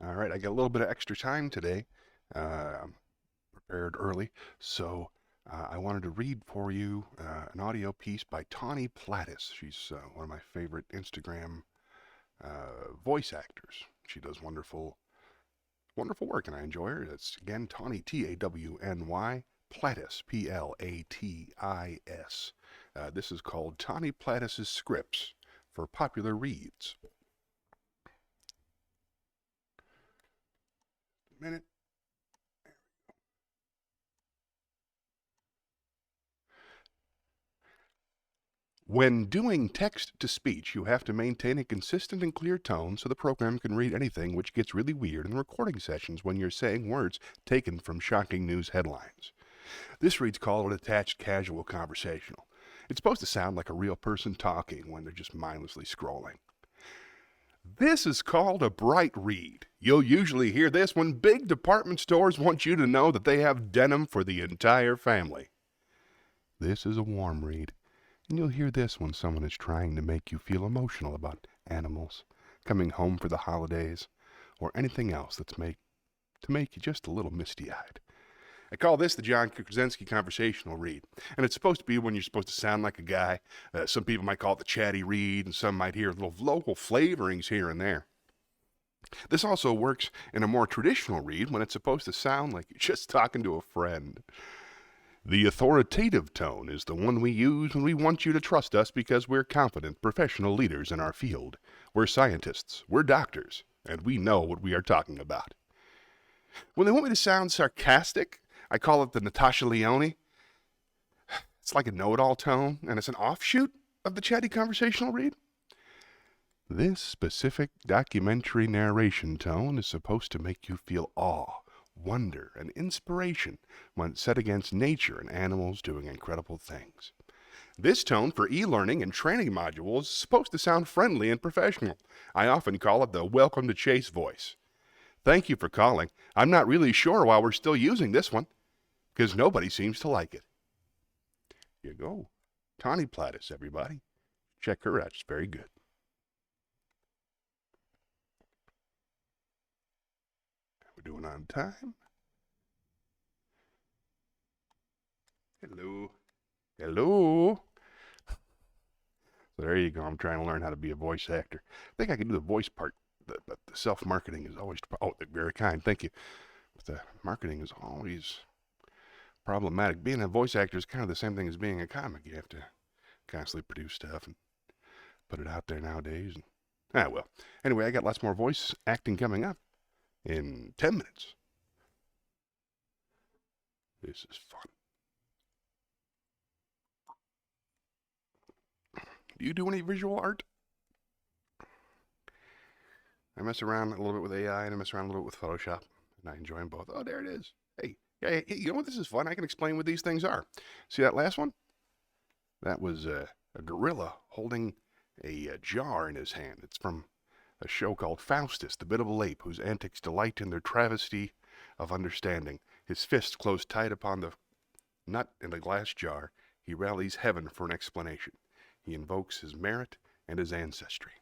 All right, I got a little bit of extra time today. I'm prepared early, so I wanted to read for you an audio piece by Tawny Plattis. She's one of my favorite Instagram voice actors. She does wonderful, wonderful work, and I enjoy her. It's again Tawny, Tawny, Plattis, Platis. This is called Tawny Plattis's Scripts for Popular Reads. A minute. When doing text-to-speech, you have to maintain a consistent and clear tone so the program can read anything, which gets really weird in recording sessions when you're saying words taken from shocking news headlines. This read's called an attached casual conversational. It's supposed to sound like a real person talking when they're just mindlessly scrolling. This is called a bright read. You'll usually hear this when big department stores want you to know that they have denim for the entire family. This is a warm read. And you'll hear this when someone is trying to make you feel emotional about animals, coming home for the holidays, or anything else to make you just a little misty-eyed. I call this the John Krasinski conversational read, and it's supposed to be when you're supposed to sound like a guy. Some people might call it the chatty read, and some might hear little local flavorings here and there. This also works in a more traditional read when it's supposed to sound like you're just talking to a friend. The authoritative tone is the one we use when we want you to trust us because we're confident professional leaders in our field. We're scientists, we're doctors, and we know what we are talking about. When they want me to sound sarcastic, I call it the Natasha Lyonne. It's like a know-it-all tone, and it's an offshoot of the chatty conversational read. This specific documentary narration tone is supposed to make you feel awe, wonder, and inspiration when set against nature and animals doing incredible things. This tone for e-learning and training modules is supposed to sound friendly and professional. I often call it the welcome to Chase voice. Thank you for calling. I'm not really sure why we're still using this one, because nobody seems to like it. Here you go. Tawny Plattis, everybody. Check her out. She's very good. We're doing on time. Hello. Hello. So there you go. I'm trying to learn how to be a voice actor. I think I can do the voice part, but the self-marketing is always... Oh, very kind. Thank you. But the marketing is always problematic. Being a voice actor is kind of the same thing as being a comic. You have to constantly produce stuff and put it out there nowadays. Well. Anyway, I got lots more voice acting coming up in 10 minutes. This is fun. Do you do any visual art? I mess around a little bit with AI and I mess around a little bit with Photoshop, and I enjoy them both. Oh, there it is. Hey, you know what? This is fun. I can explain what these things are. See that last one? That was a gorilla holding a jar in his hand. It's from a show called Faustus, the biddable ape, whose antics delight in their travesty of understanding. His fist closed tight upon the nut in the glass jar, he rallies heaven for an explanation. He invokes his merit and his ancestry.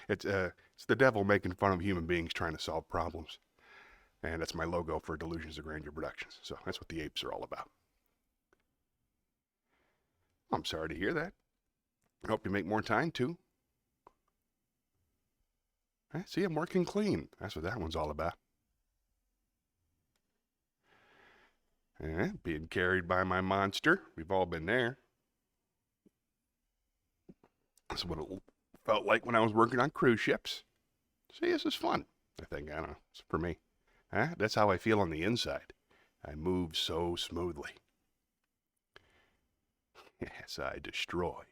It's the devil making fun of human beings trying to solve problems. And that's my logo for Delusions of Grandeur Productions. So that's what the apes are all about. I'm sorry to hear that. I hope you make more time, too. See, I'm working clean. That's what that one's all about. Being carried by my monster. We've all been there. That's what it felt like when I was working on cruise ships. See, this is fun. I think, I don't know, it's for me. That's how I feel on the inside. I move so smoothly. Yes, I destroyed.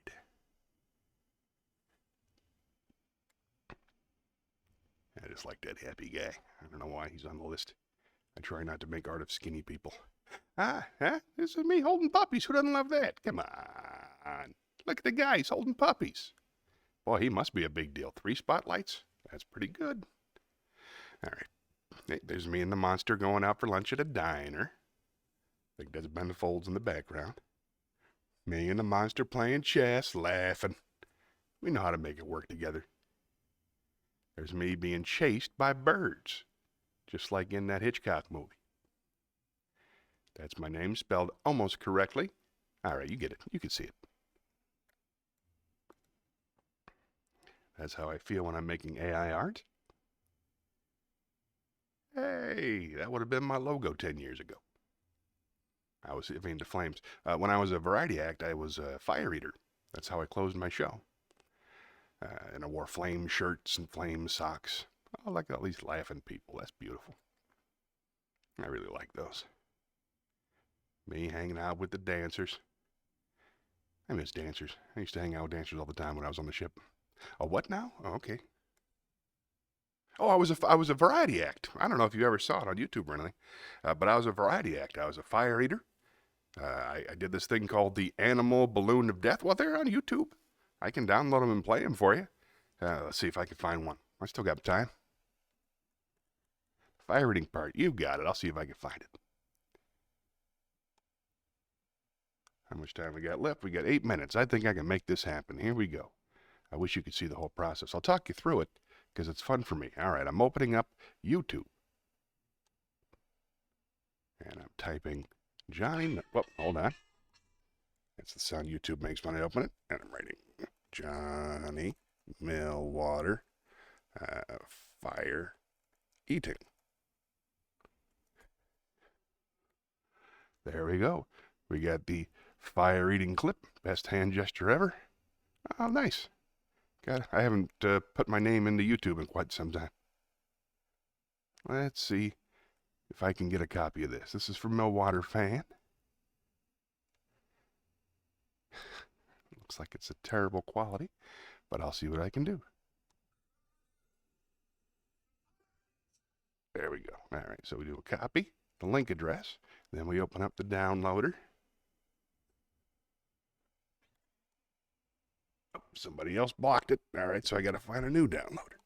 I just like that happy guy. I don't know why he's on the list. I try not to make art of skinny people. This is me holding puppies. Who doesn't love that? Come on. Look at the guy. He's holding puppies. Boy, he must be a big deal. 3 spotlights? That's pretty good. All right. Hey, there's me and the monster going out for lunch at a diner. I think that's Ben Folds in the background. Me and the monster playing chess, laughing. We know how to make it work together. There's me being chased by birds. just like in that Hitchcock movie. That's my name spelled almost correctly. All right, you get it. You can see it. That's how I feel when I'm making AI art. Hey, that would have been my logo 10 years ago. I was into flames. When I was a variety act, I was a fire eater. That's how I closed my show. And I wore flame shirts and flame socks. I like all these laughing people. That's beautiful. I really like those. Me hanging out with the dancers. I miss dancers. I used to hang out with dancers all the time when I was on the ship. Oh, what now? Oh, okay. Oh, I was a variety act. I don't know if you ever saw it on YouTube or anything, but I was a variety act. I was a fire eater. I did this thing called the Animal Balloon of Death. Well, they're on YouTube. I can download them and play them for you. Let's see if I can find one. I still got time. Fire eating part. You got it. I'll see if I can find it. How much time we got left? We got 8 minutes. I think I can make this happen. Here we go. I wish you could see the whole process. I'll talk you through it because it's fun for me. All right, I'm opening up YouTube. And I'm typing Johnny. Well, hold on. That's the sound YouTube makes when I open it. And I'm writing Johnny Millwater fire eating. There we go. We got the fire eating clip. Best hand gesture ever. Oh, nice. I haven't put my name into YouTube in quite some time. Let's see if I can get a copy of this. This is from Millwater fan. Looks like it's a terrible quality, but I'll see what I can do. There we go. All right, so we do a copy, the link address, then we open up the downloader. Oh, somebody else blocked it. All right, so I got to find a new downloader.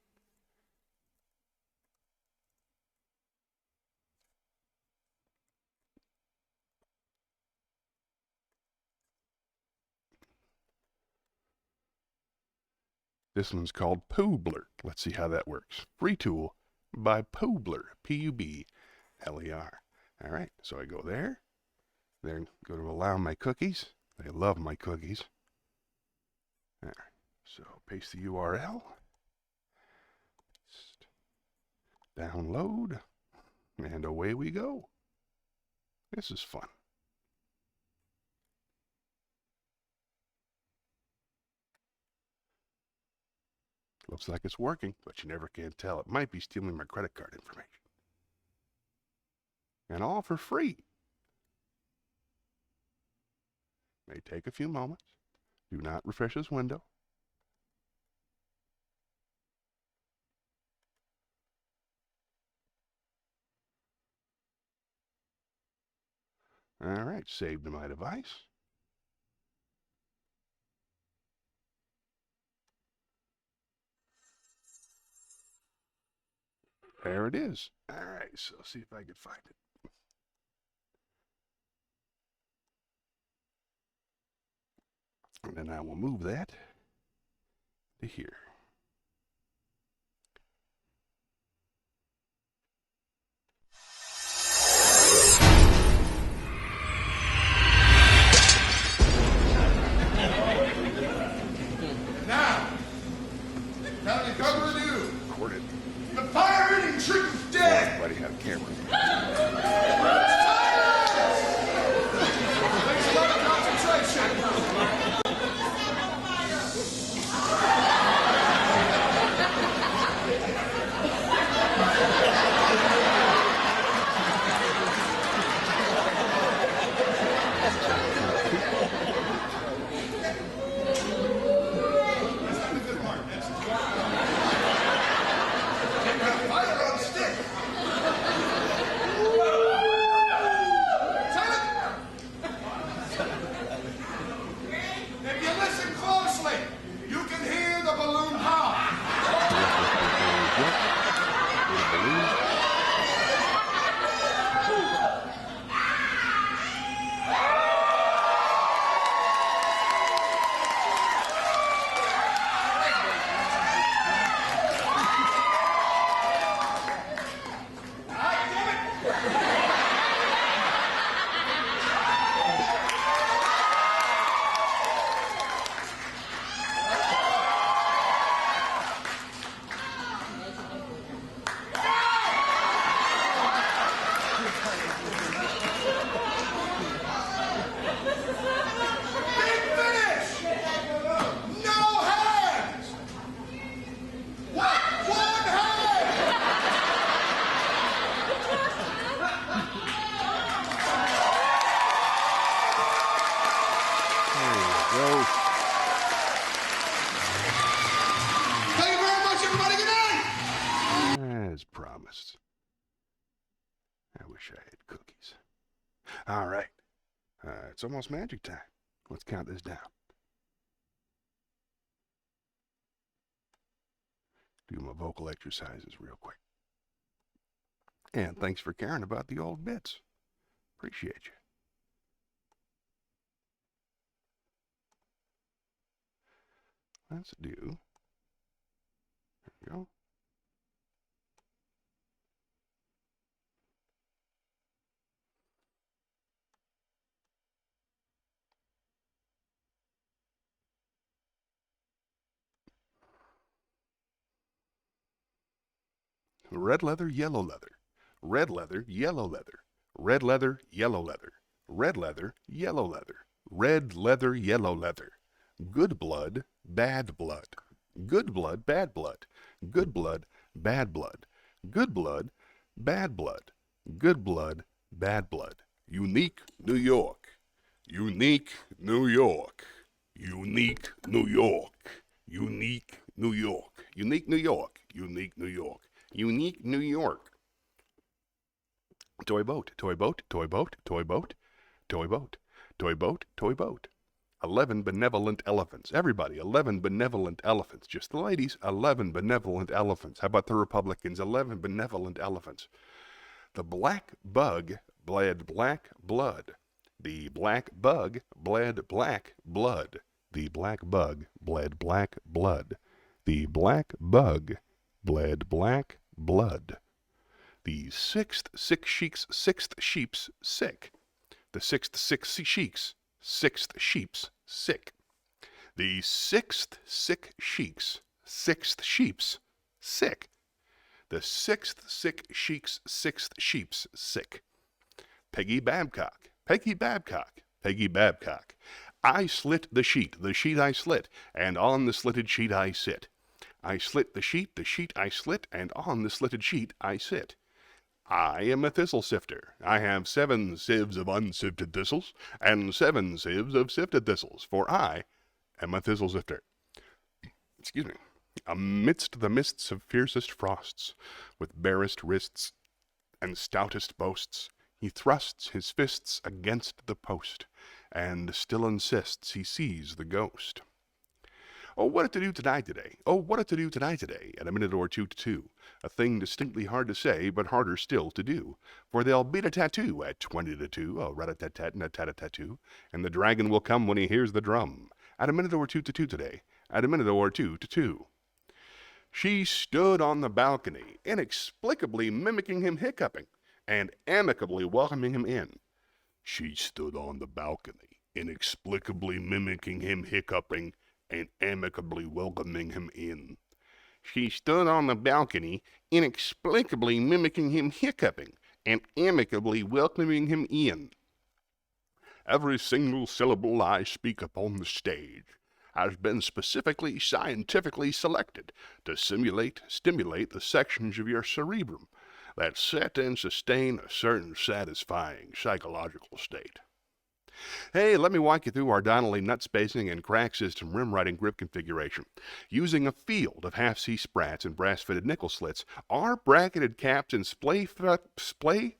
This one's called Publer. Let's see how that works. Free tool by Publer, P-U-B-L-E-R. All right, so I go there. Then go to allow my cookies. They love my cookies. All right, so paste the URL. Download. And away we go. This is fun. Looks like it's working, but you never can tell. It might be stealing my credit card information. And all for free. May take a few moments. Do not refresh this window. All right, save to my device. There it is. All right, so see if I can find it. And then I will move that to here. Now, tell me what to do. Record it. The fire-eating trick of death. Everybody had a camera. Takes a lot of concentration. wish I had cookies. All right. It's almost magic time. Let's count this down. Do my vocal exercises real quick. And thanks for caring about the old bits. Appreciate you. Let's do. There we go. Red leather, yellow leather. Red leather, yellow leather. Red leather, yellow leather. Red leather, yellow leather. Red leather, yellow leather. Good blood, bad blood. Good blood, bad blood. Good blood, bad blood. Good blood, bad blood. Good blood, bad blood. Unique New York. Unique New York. Unique New York. Unique New York. Unique New York. Unique New York. Unique New York. Toy boat, toy boat, toy boat, toy boat, toy boat, toy boat, toy boat. 11 benevolent elephants. Everybody, 11 benevolent elephants. Just the ladies, 11 benevolent elephants. How about the Republicans? 11 benevolent elephants. The black bug bled black blood. The black bug bled black blood. The black bug bled black blood. The black bug bled black blood. The sixth sick sheep's sick. The sixth sick sheep's sick. The sixth sick sheep's sick. The sixth sick sheep's sick. Peggy Babcock. I slit the sheet I slit, and on the slitted sheet I sit. I slit the sheet I slit, and on the slitted sheet I sit. I am a thistle sifter. I have 7 sieves of unsifted thistles, and 7 sieves of sifted thistles, for I am a thistle sifter. Excuse me. Amidst the mists of fiercest frosts, with barest wrists and stoutest boasts, he thrusts his fists against the post, and still insists he sees the ghost. Oh, what to do tonight today? Oh, what to do tonight today? At a minute or two to 2. A thing distinctly hard to say, but harder still to do. For they'll beat a tattoo at 20 to 2, a rat-a-tat-tat and a tat-a-tattoo, and the dragon will come when he hears the drum. At a minute or two to 2 today. At a minute or two to 2. She stood on the balcony, inexplicably mimicking him hiccuping, and amicably welcoming him in. She stood on the balcony, inexplicably mimicking him hiccuping, and amicably welcoming him in. She stood on the balcony, inexplicably mimicking him hiccuping, and amicably welcoming him in. Every single syllable I speak upon the stage has been specifically scientifically selected to stimulate the sections of your cerebrum that set and sustain a certain satisfying psychological state. Hey, let me walk you through our Donnelly nut spacing and crack system rim riding grip configuration. Using a field of half-C sprats and brass-fitted nickel slits, our bracketed caps and splay-flexed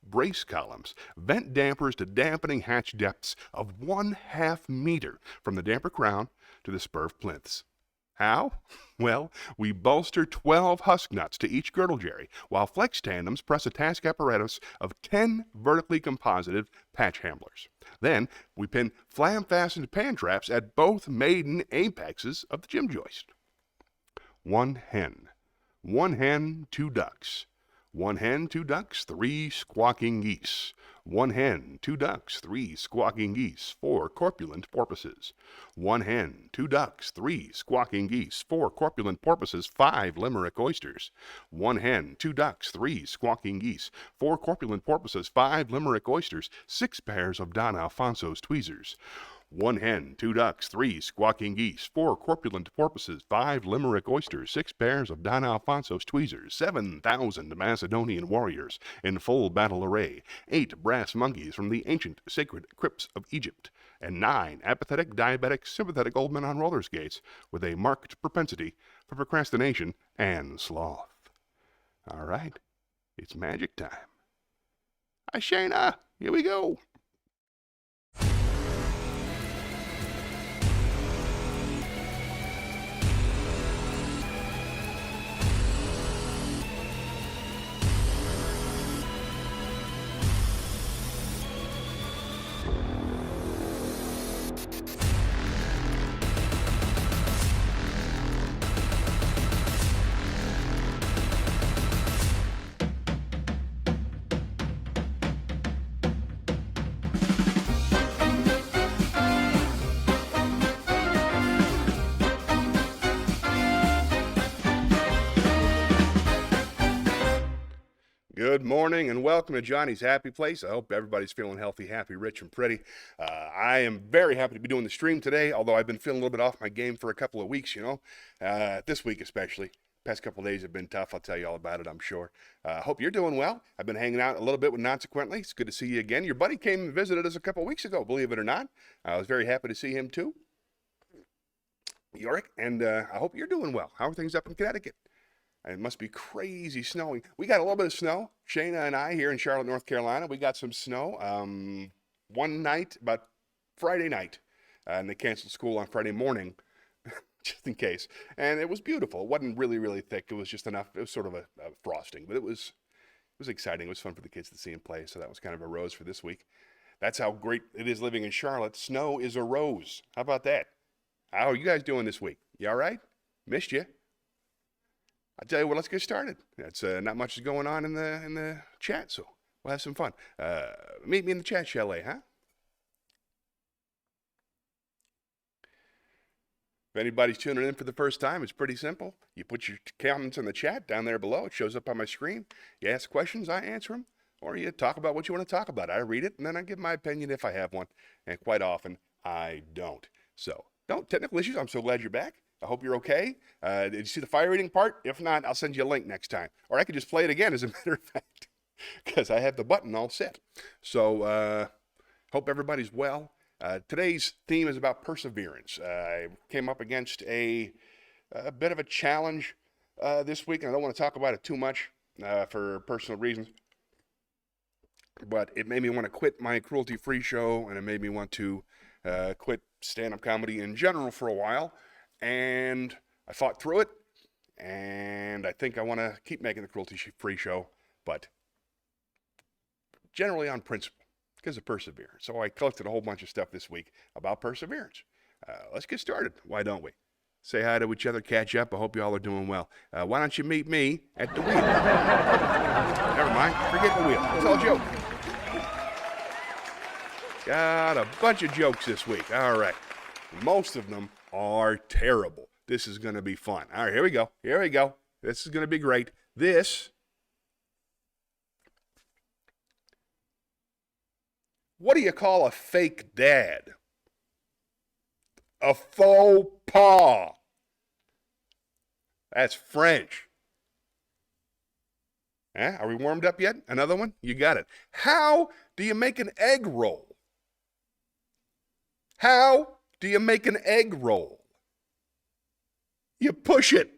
brace columns vent dampers to dampening hatch depths of 1/2 meter from the damper crown to the spur plinths. How? Well, we bolster 12 husk nuts to each girdle jerry, while flex tandems press a task apparatus of 10 vertically composited patch handlers. Then, we pin flam-fastened pan traps at both maiden apexes of the gym joist. 1 hen. 1 hen, 2 ducks. 1 hen, 2 ducks, 3 squawking geese. 1 hen, 2 ducks, 3 squawking geese, 4 corpulent porpoises. 1 hen, 2 ducks, 3 squawking geese, 4 corpulent porpoises, 5 limerick oysters. 1 hen, 2 ducks, 3 squawking geese, 4 corpulent porpoises, 5 limerick oysters, 6 pairs of Don Alfonso's tweezers. 1 hen, 2 ducks, 3 squawking geese, 4 corpulent porpoises, 5 limerick oysters, 6 pairs of Don Alfonso's tweezers, 7,000 Macedonian warriors in full battle array, 8 brass monkeys from the ancient sacred crypts of Egypt, and 9 apathetic, diabetic, sympathetic old men on roller skates with a marked propensity for procrastination and sloth. All right, it's magic time. Hi, Shayna. Here we go. Good morning and welcome to Johnny's Happy Place. I hope everybody's feeling healthy, happy, rich, and pretty. I am very happy to be doing the stream today, although I've been feeling a little bit off my game for a couple of weeks, this week especially. Past couple of days have been tough. I'll tell you all about it, I'm sure. Hope you're doing well. I've been hanging out a little bit with Consequently. It's good to see you again. Your buddy came and visited us a couple of weeks ago, believe it or not. I was very happy to see him too, Yorick, and I hope you're doing well. How are things up in Connecticut? It must be crazy snowing. We got a little bit of snow. Shayna and I here in Charlotte, North Carolina, we got some snow one night, about Friday night. And they canceled school on Friday morning, just in case. And it was beautiful. It wasn't really, really thick. It was just enough. It was sort of a frosting. But it was exciting. It was fun for the kids to see and play. So that was kind of a rose for this week. That's how great it is living in Charlotte. Snow is a rose. How about that? How are you guys doing this week? You all right? Missed you. I'll tell you what, let's get started. It's not much is going on in the chat, so we'll have some fun. Meet me in the chat chalet, huh? If anybody's tuning in for the first time, it's pretty simple. You put your comments in the chat down there below. It shows up on my screen. You ask questions, I answer them. Or you talk about what you want to talk about. I read it, and then I give my opinion if I have one. And quite often, I don't. So, no technical issues. I'm so glad you're back. I hope you're okay. Did you see the fire eating part? If not, I'll send you a link next time. Or I could just play it again, as a matter of fact, because I have the button all set. So, hope everybody's well. Today's theme is about perseverance. I came up against a bit of a challenge this week, and I don't want to talk about it too much for personal reasons. But it made me want to quit my cruelty-free show, and it made me want to quit stand-up comedy in general for a while. And I fought through it, and I think I want to keep making the cruelty-free show, but generally on principle, because of perseverance. So I collected a whole bunch of stuff this week about perseverance. Let's get started. Why don't we? Say hi to each other, catch up. I hope you all are doing well. Why don't you meet me at the wheel? Never mind. Forget the wheel. It's all a joke. Got a bunch of jokes this week. All right. Most of them are terrible. This is going to be fun. All right, here we go. Here we go. This is going to be great. What do you call a fake dad? A faux pas. That's French. Are we warmed up yet? Another one? You got it. How do you make an egg roll? How do you make an egg roll? You push it.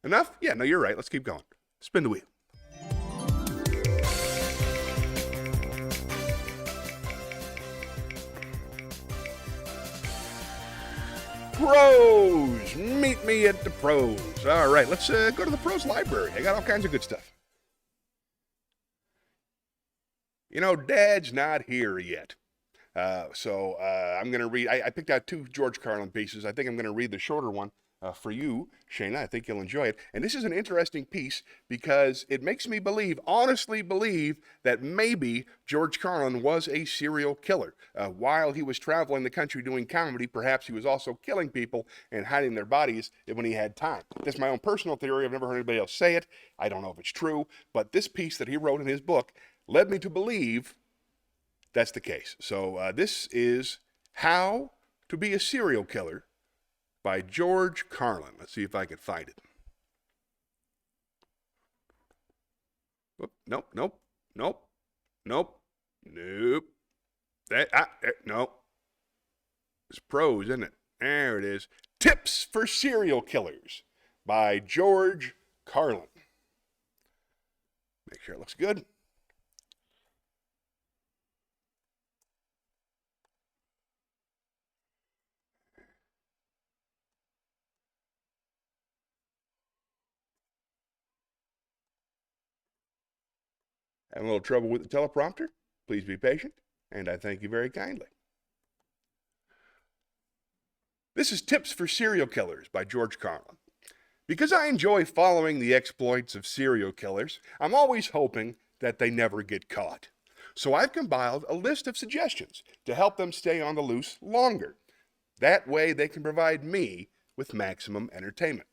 Enough? Yeah, no, you're right. Let's keep going. Spin the wheel. Pros! Meet me at the pros. All right, let's go to the pros library. I got all kinds of good stuff. Dad's not here yet. So I'm going to read, I picked out two George Carlin pieces. I think I'm going to read the shorter one for you, Shayna. I think you'll enjoy it. And this is an interesting piece because it makes me honestly believe, that maybe George Carlin was a serial killer. While he was traveling the country doing comedy, perhaps he was also killing people and hiding their bodies when he had time. That's my own personal theory. I've never heard anybody else say it. I don't know if it's true. But this piece that he wrote in his book led me to believe that's the case. So this is How to Be a Serial Killer by George Carlin. Let's see if I can find it. Nope. Nope. It's prose, isn't it? There it is. Tips for Serial Killers by George Carlin. Make sure it looks good. Having a little trouble with the teleprompter? Please be patient, and I thank you very kindly. This is Tips for Serial Killers by George Carlin. Because I enjoy following the exploits of serial killers, I'm always hoping that they never get caught. So I've compiled a list of suggestions to help them stay on the loose longer. That way they can provide me with maximum entertainment.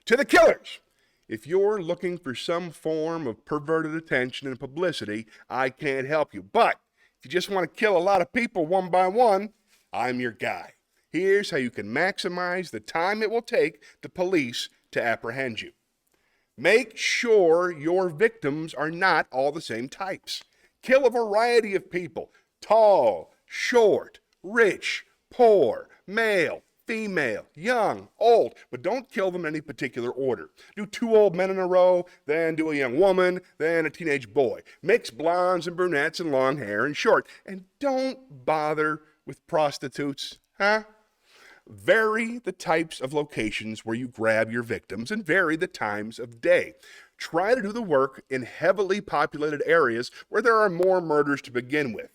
To the killers! If you're looking for some form of perverted attention and publicity, I can't help you. But if you just want to kill a lot of people one by one, I'm your guy. Here's how you can maximize the time it will take the police to apprehend you. Make sure your victims are not all the same types. Kill a variety of people: tall, short, rich, poor, male, female, young, old, but don't kill them in any particular order. Do 2 old men in a row, then do a young woman, then a teenage boy. Mix blondes and brunettes and long hair and short. And don't bother with prostitutes, huh? Vary the types of locations where you grab your victims and vary the times of day. Try to do the work in heavily populated areas where there are more murders to begin with.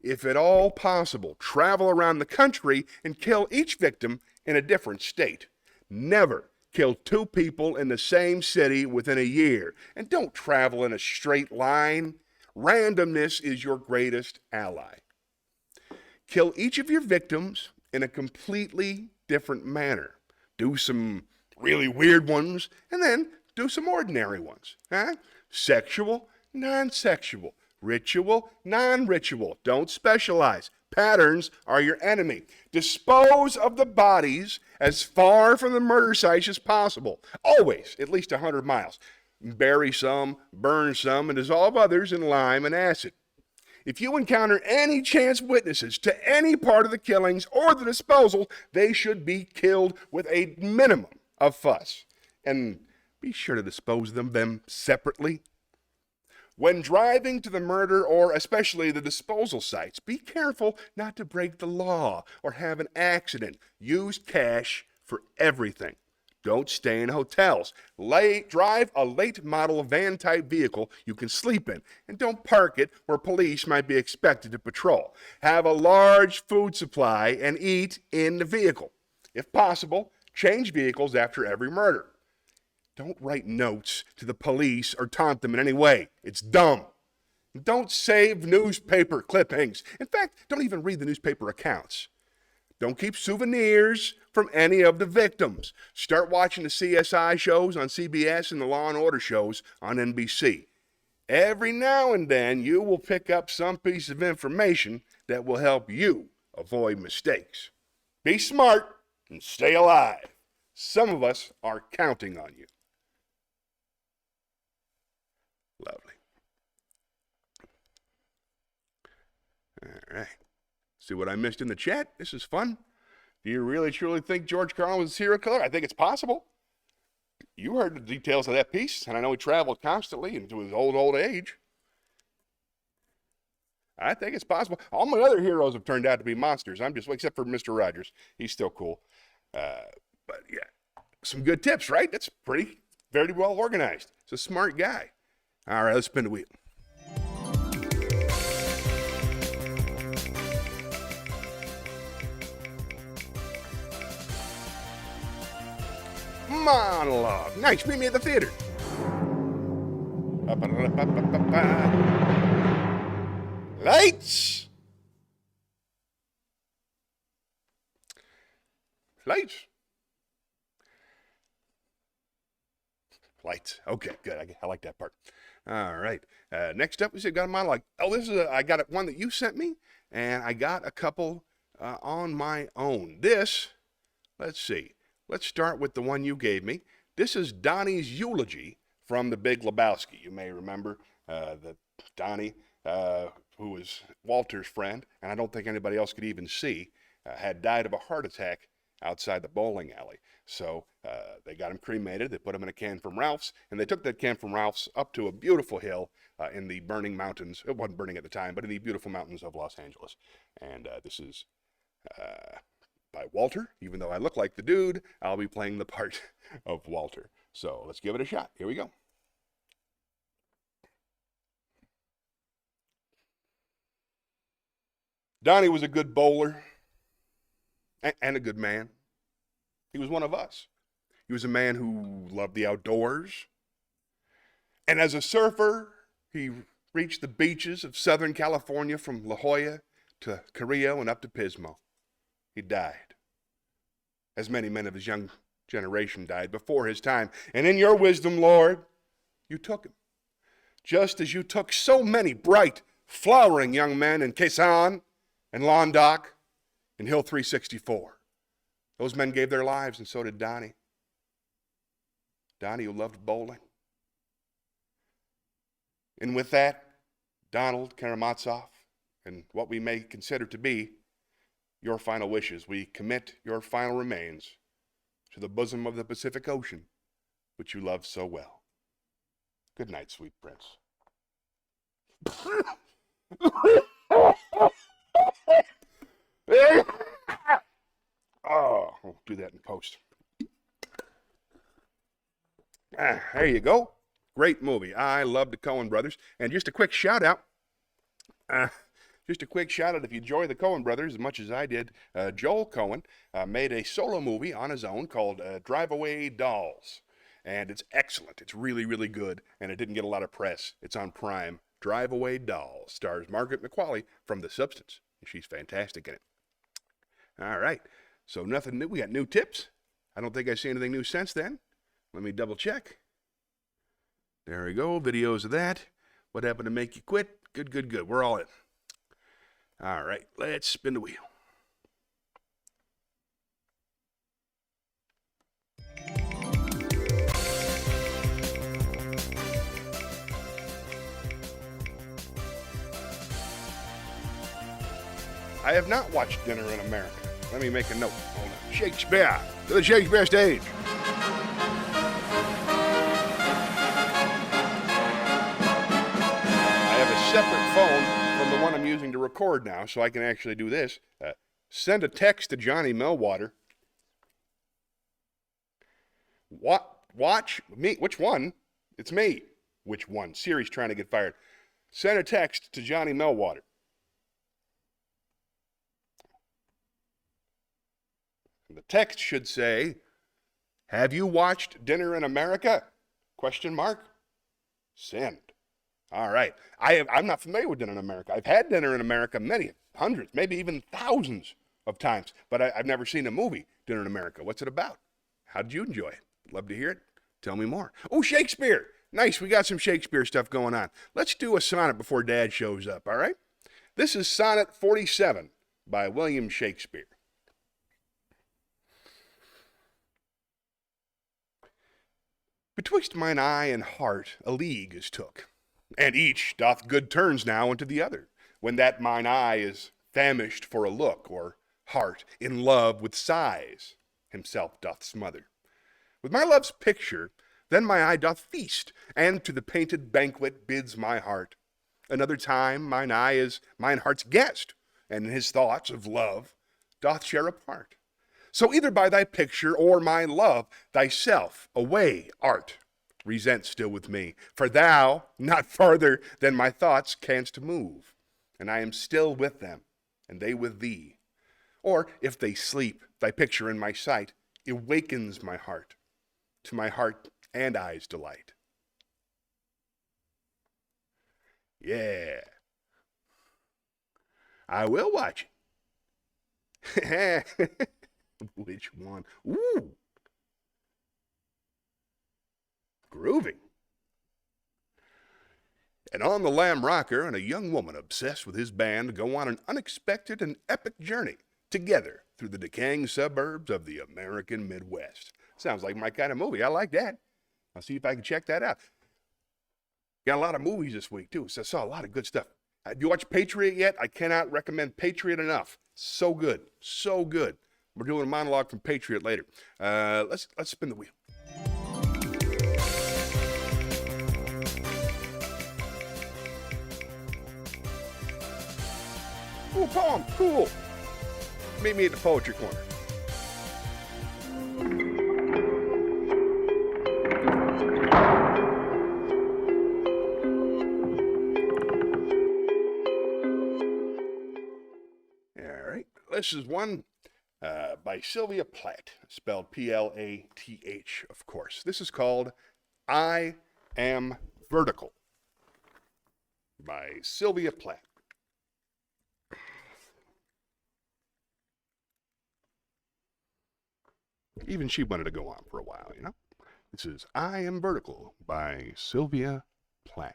If at all possible, travel around the country and kill each victim in a different state. Never kill 2 people in the same city within a year. And don't travel in a straight line. Randomness is your greatest ally. Kill each of your victims in a completely different manner. Do some really weird ones, and then do some ordinary ones. Sexual, non-sexual. Ritual, non-ritual. Don't specialize. Patterns are your enemy. Dispose of the bodies as far from the murder sites as possible. Always at least 100 miles. Bury some, burn some, and dissolve others in lime and acid. If you encounter any chance witnesses to any part of the killings or the disposal, they should be killed with a minimum of fuss. And be sure to dispose of them separately. When driving to the murder or especially the disposal sites, be careful not to break the law or have an accident. Use cash for everything. Don't stay in hotels. Drive a late model van type vehicle you can sleep in, and don't park it where police might be expected to patrol. Have a large food supply and eat in the vehicle. If possible, change vehicles after every murder. Don't write notes to the police or taunt them in any way. It's dumb. Don't save newspaper clippings. In fact, don't even read the newspaper accounts. Don't keep souvenirs from any of the victims. Start watching the CSI shows on CBS and the Law and Order shows on NBC. Every now and then, you will pick up some piece of information that will help you avoid mistakes. Be smart and stay alive. Some of us are counting on you. Lovely. All right. See what I missed in the chat? This is fun. Do you really truly think George Carlin was a serial killer? I think it's possible. You heard the details of that piece, and I know he traveled constantly into his old age. I think it's possible. All my other heroes have turned out to be monsters. Except for Mr. Rogers. He's still cool. But yeah, some good tips, right? That's very well organized. He's a smart guy. All right, let's spin the wheel. Monologue. Nice. Meet me at the theater. Lights. Lights. Lights. Okay, good. I like that part. All right. Next up, we got a monologue. Oh, I got one that you sent me, and I got a couple on my own. Let's see. Let's start with the one you gave me. This is Donny's Eulogy from The Big Lebowski. You may remember that Donny, who was Walter's friend, and I don't think anybody else could even see, had died of a heart attack outside the bowling alley. So they got him cremated. They put him in a can from Ralph's, and they took that can from Ralph's up to a beautiful hill in the burning mountains. It wasn't burning at the time, but in the beautiful mountains of Los Angeles. And this is by Walter. Even though I look like the dude, I'll be playing the part of Walter. So let's give it a shot. Here we go. Donny was a good bowler and a good man. He was one of us. He was a man who loved the outdoors. And as a surfer, he reached the beaches of Southern California from La Jolla to Carrillo and up to Pismo. He died, as many men of his young generation died before his time. And in your wisdom, Lord, you took him, just as you took so many bright, flowering young men in Quezon and Londoc and Hill 364. Those men gave their lives, and so did Donny. Donny, who loved bowling. And with that, Donald Karamazov, and what we may consider to be your final wishes, we commit your final remains to the bosom of the Pacific Ocean, which you loved so well. Good night, sweet prince. Oh, I'll do that in post. There you go. Great movie. I love the Coen brothers. And just a quick shout out. If you enjoy the Coen brothers as much as I did, Joel Coen made a solo movie on his own called Drive Away Dolls. And it's excellent. It's really, really good. And it didn't get a lot of press. It's on Prime. Drive Away Dolls stars Margaret McQualley from The Substance. She's fantastic in it. All right. So nothing new. We got new tips. I don't think I see anything new since then. Let me double check. There we go. Videos of that. What happened to make you quit? Good, good, good. We're all in. All right. Let's spin the wheel. I have not watched Dinner in America. Let me make a note. Hold on. Shakespeare. To the Shakespeare stage. I have a separate phone from the one I'm using to record now, so I can actually do this. Send a text to Johnny Millwater. Watch me. Which one? It's me. Which one? Siri's trying to get fired. Send a text to Johnny Millwater. The text should say, have you watched Dinner in America? Question mark. Send. All right. I'm not familiar with Dinner in America. I've had Dinner in America many, hundreds, maybe even thousands of times, but I've never seen a movie, Dinner in America. What's it about? How did you enjoy it? Love to hear it. Tell me more. Oh, Shakespeare. Nice. We got some Shakespeare stuff going on. Let's do a sonnet before Dad shows up, all right? This is Sonnet 47 by William Shakespeare. Betwixt mine eye and heart a league is took, and each doth good turns now unto the other, when that mine eye is famished for a look, or heart in love with sighs himself doth smother. With my love's picture, then my eye doth feast, and to the painted banquet bids my heart. Another time mine eye is mine heart's guest, and in his thoughts of love doth share a part. So either by thy picture or my love, thyself away art, resent still with me. For thou, not farther than my thoughts canst move, and I am still with them, and they with thee. Or if they sleep, thy picture in my sight awakens my heart, to my heart and eyes' delight. Yeah. I will watch it. Which one? Ooh. Groovy. And on the Lamb Rocker and a young woman obsessed with his band go on an unexpected and epic journey together through the decaying suburbs of the American Midwest. Sounds like my kind of movie. I like that. I'll see if I can check that out. Got a lot of movies this week, too, so I saw a lot of good stuff. Have you watched Patriot yet? I cannot recommend Patriot enough. So good. So good. We're doing a monologue from Patriot later. Let's spin the wheel. Ooh, poem, cool. Meet me at the poetry corner. All right, this is one by Sylvia Plath, spelled Plath, of course. This is called I Am Vertical by Sylvia Plath. Even she wanted to go on for a while, you know? This is I Am Vertical by Sylvia Plath.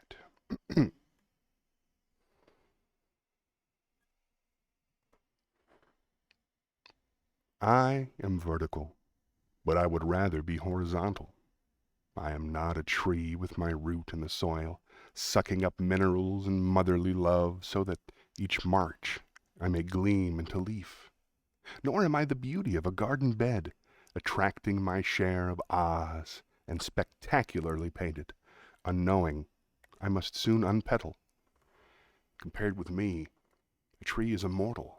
I am vertical, but I would rather be horizontal. I am not a tree with my root in the soil, sucking up minerals and motherly love so that each March I may gleam into leaf. Nor am I the beauty of a garden bed, attracting my share of ahs and spectacularly painted, unknowing I must soon unpetal. Compared with me, a tree is immortal,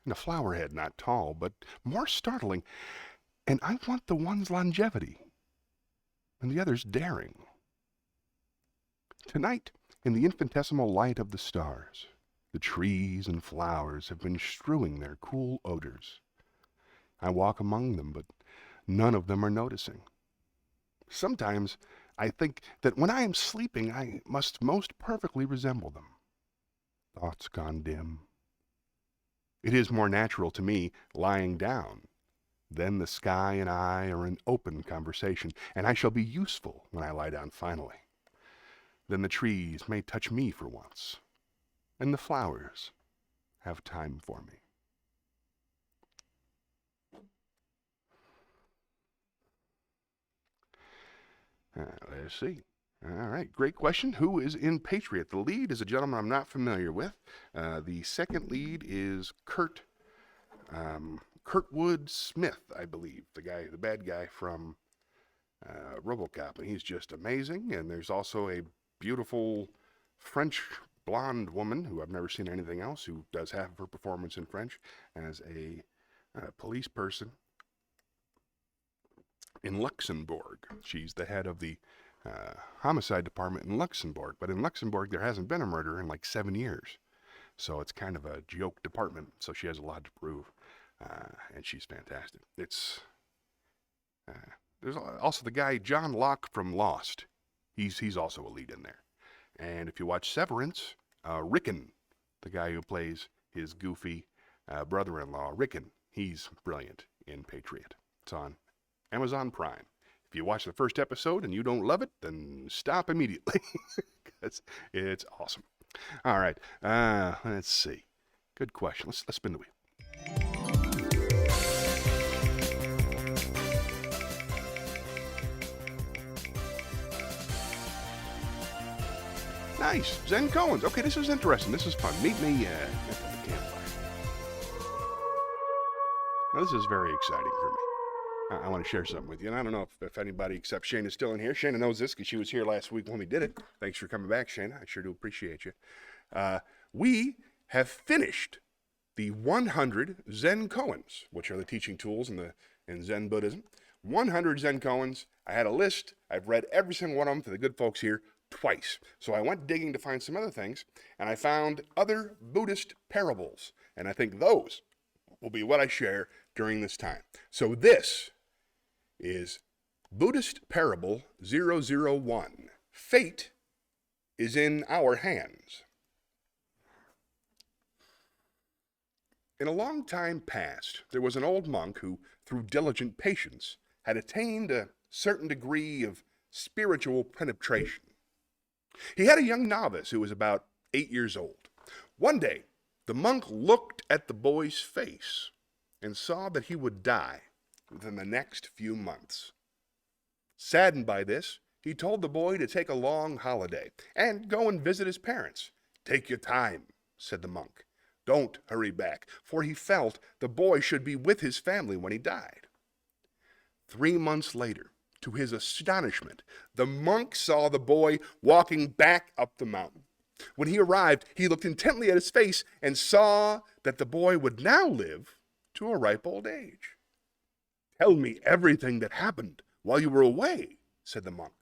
and a flowerhead not tall, but more startling, and I want the one's longevity, and the other's daring. Tonight, in the infinitesimal light of the stars, the trees and flowers have been strewing their cool odors. I walk among them, but none of them are noticing. Sometimes I think that when I am sleeping, I must most perfectly resemble them. Thoughts gone dim. It is more natural to me lying down. Then the sky and I are in open conversation, and I shall be useful when I lie down finally. Then the trees may touch me for once, and the flowers have time for me. Let's see. All right, great question. Who is in Patriot? The lead is a gentleman I'm not familiar with. The second lead is Kurtwood Smith, I believe, the bad guy from RoboCop, and he's just amazing. And there's also a beautiful French blonde woman who I've never seen anything else, who does half of her performance in French as a police person in Luxembourg. She's the head of the homicide department in Luxembourg, but in Luxembourg there hasn't been a murder in like 7 years, so it's kind of a joke department, so she has a lot to prove, and she's fantastic. There's also the guy John Locke from Lost. He's also a lead in there. And if you watch Severance, Rickon, the guy who plays his goofy brother-in-law, Rickon, he's brilliant in Patriot. It's on Amazon Prime. If you watch the first episode and you don't love it, then stop immediately, because it's awesome. All right, let's see. Good question. Let's spin the wheel. Nice. Zen Coens. Okay, this is interesting. This is fun. Meet me at the campfire. Now, this is very exciting for me. I want to share something with you, and I don't know if anybody except Shayna is still in here. Shayna knows this because she was here last week when we did it. Thanks for coming back, Shayna. I sure do appreciate you. We have finished the 100 Zen Koans, which are the teaching tools in Zen Buddhism. 100 Zen Koans. I had a list. I've read every single one of them for the good folks here twice. So I went digging to find some other things, and I found other Buddhist parables, and I think those will be what I share during this time. So this is Buddhist Parable 001. Fate is in our hands. In a long time past, there was an old monk who, through diligent patience, had attained a certain degree of spiritual penetration. He had a young novice who was about 8 years old. One day, the monk looked at the boy's face and saw that he would die within the next few months. Saddened by this, he told the boy to take a long holiday and go and visit his parents. "Take your time," said the monk. Don't hurry back, for he felt the boy should be with his family when he died. 3 months later, to his astonishment, the monk saw the boy walking back up the mountain. When he arrived, he looked intently at his face and saw that the boy would now live to a ripe old age. "Tell me everything that happened while you were away," said the monk.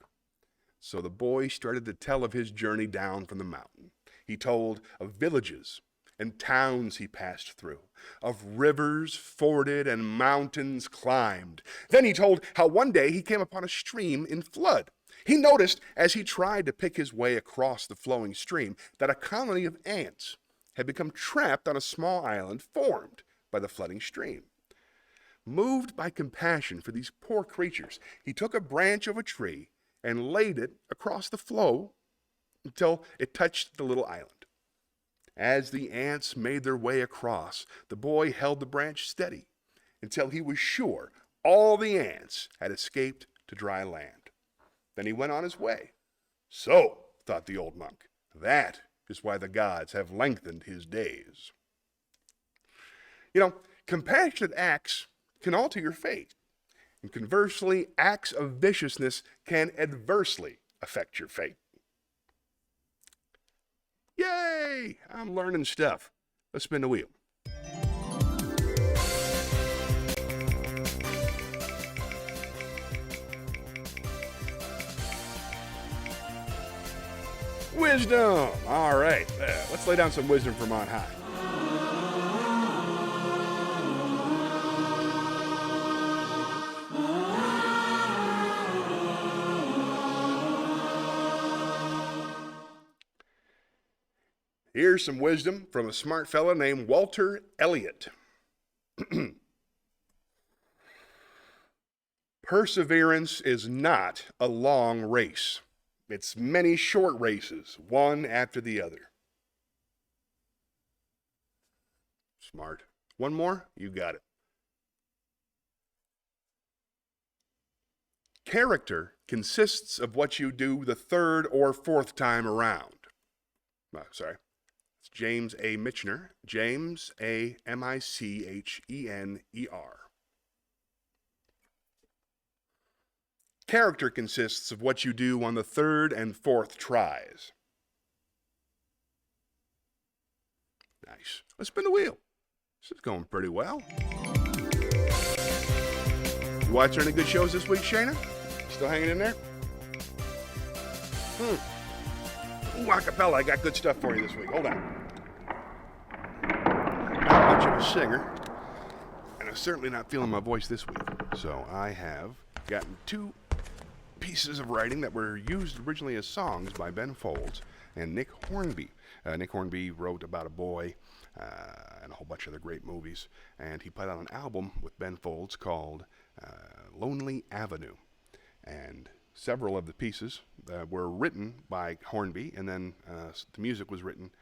So the boy started to tell of his journey down from the mountain. He told of villages and towns he passed through, of rivers forded and mountains climbed. Then he told how one day he came upon a stream in flood. He noticed, as he tried to pick his way across the flowing stream, that a colony of ants had become trapped on a small island formed by the flooding stream. Moved by compassion for these poor creatures, he took a branch of a tree and laid it across the flow until it touched the little island. As the ants made their way across, the boy held the branch steady until he was sure all the ants had escaped to dry land. Then he went on his way. So, thought the old monk, that is why the gods have lengthened his days. Compassionate acts can alter your fate. And conversely, acts of viciousness can adversely affect your fate. Yay! I'm learning stuff. Let's spin the wheel. Wisdom! All right, let's lay down some wisdom from on high. Here's some wisdom from a smart fella named Walter Elliott. Perseverance is not a long race. It's many short races, one after the other. Smart. One more? You got it. Character consists of what you do the third or fourth time around. Sorry. It's James A. Michener. James A. Michener. Character consists of what you do on the third and fourth tries. Nice. Let's spin the wheel. This is going pretty well. You watching any good shows this week, Shayna? Still hanging in there? Ooh, acapella. I got good stuff for you this week. Hold on. Not much of a singer, and I'm certainly not feeling my voice this week. So I have gotten 2 pieces of writing that were used originally as songs by Ben Folds and Nick Hornby. Nick Hornby wrote about a boy and a whole bunch of other great movies, and he put out an album with Ben Folds called Lonely Avenue. And several of the pieces were written by Hornby, and then the music was written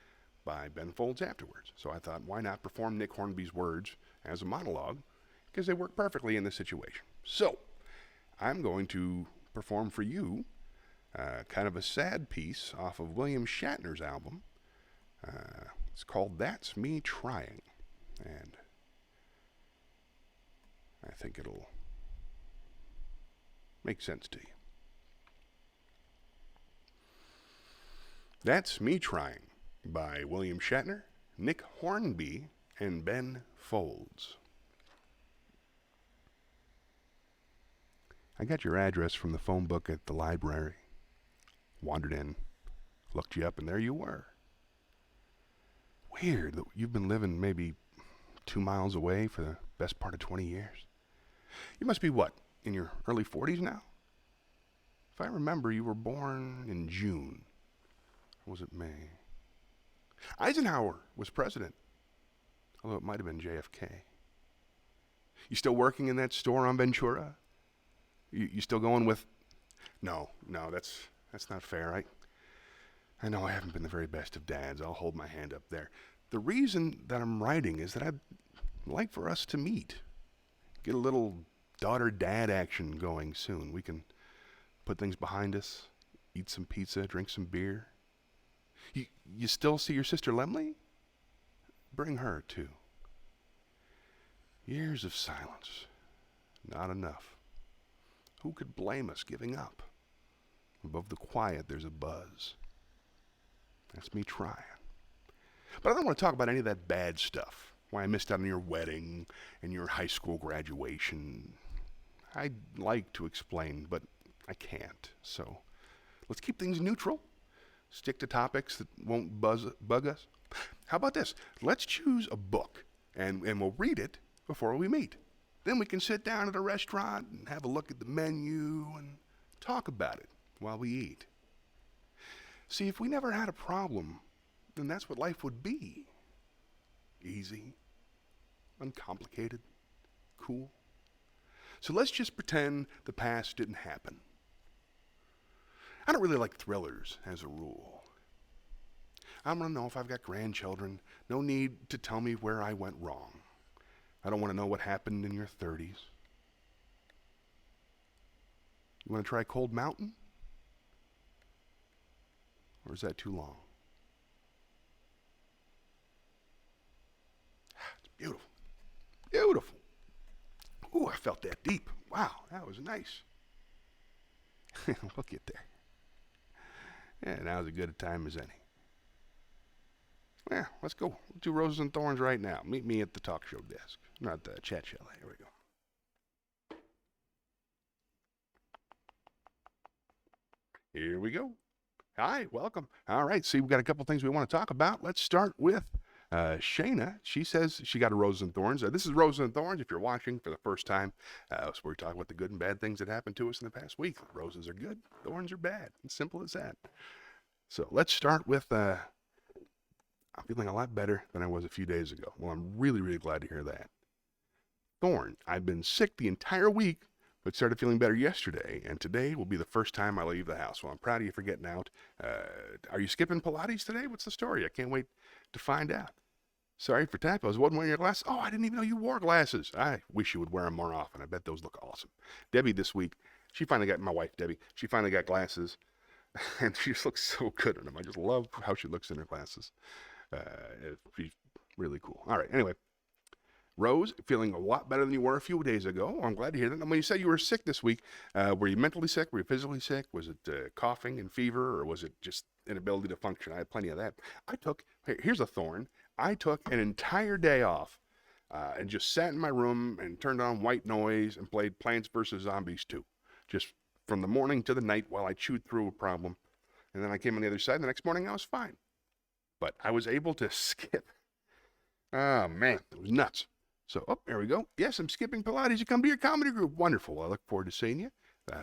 by Ben Folds afterwards. So I thought, why not perform Nick Hornby's words as a monologue, because they work perfectly in this situation. So I'm going to perform for you kind of a sad piece off of William Shatner's album. It's called That's Me Trying, and I think it'll make sense to you. That's Me Trying by William Shatner, Nick Hornby, and Ben Folds. I got your address from the phone book at the library. Wandered in, looked you up, and there you were. Weird that you've been living maybe 2 miles away for the best part of 20 years. You must be what, in your early 40s now? If I remember, you were born in June. Or was it May? Eisenhower was president, although it might have been JFK. You still working in that store on Ventura? You still going with... No, that's not fair. I know I haven't been the very best of dads. I'll hold my hand up there. The reason that I'm writing is that I'd like for us to meet. Get a little daughter-dad action going soon. We can put things behind us, eat some pizza, drink some beer. You still see your sister Lemley? bring her too. Years of silence. Not enough. Who could blame us giving up? Above the quiet, there's a buzz. That's me trying. But I don't want to talk about any of that bad stuff. Why I missed out on your wedding and your high school graduation. I'd like to explain, but I can't. So let's keep things neutral. Stick to topics that won't bug us. How about this? Let's choose a book, and we'll read it before we meet. Then we can sit down at a restaurant and have a look at the menu and talk about it while we eat. See, if we never had a problem, then that's what life would be. Easy, uncomplicated, cool. So let's just pretend the past didn't happen. I don't really like thrillers as a rule. I want to know if I've got grandchildren. No need to tell me where I went wrong. I don't want to know what happened in your 30s. You want to try Cold Mountain? Or is that too long? It's beautiful. Beautiful. Ooh, I felt that deep. Wow, that was nice. We'll get there. Yeah, now's as good a time as any. Yeah, let's go. We'll do Roses and Thorns right now. Meet me at the talk show desk. Not the chat chalet. Here we go. Here we go. Hi, welcome. All right, see, we've got a couple things we want to talk about. Let's start with Shayna. She says she got a Roses and Thorns. This is Roses and Thorns. If you're watching for the first time, so we're talking about the good and bad things that happened to us in the past week. Roses are good, thorns are bad. It's simple as that. So let's start with, I'm feeling a lot better than I was a few days ago. Well, I'm really, really glad to hear that. Thorn, I've been sick the entire week, but started feeling better yesterday, and today will be the first time I leave the house. Well, I'm proud of you for getting out. Are you skipping Pilates today? What's the story? I can't wait to find out. Sorry for typos. Wasn't wearing your glasses? Oh, I didn't even know you wore glasses. I wish you would wear them more often. I bet those look awesome. Debbie this week, she finally got, my wife Debbie, she finally got glasses, and she just looks so good in them. I just love how she looks in her glasses. She's really cool. All right, anyway. Rose, feeling a lot better than you were a few days ago. I'm glad to hear that. And when you said you were sick this week, were you mentally sick? Were you physically sick? Was it coughing and fever, or was it just inability to function? I had plenty of that. Here's a thorn. I took an entire day off and just sat in my room and turned on white noise and played Plants vs. Zombies 2. Just from the morning to the night while I chewed through a problem. And then I came on the other side, and the next morning I was fine. But I was able to skip. Oh, man, it was nuts. So, there we go. Yes, I'm skipping Pilates to come to your comedy group. Wonderful. I look forward to seeing you.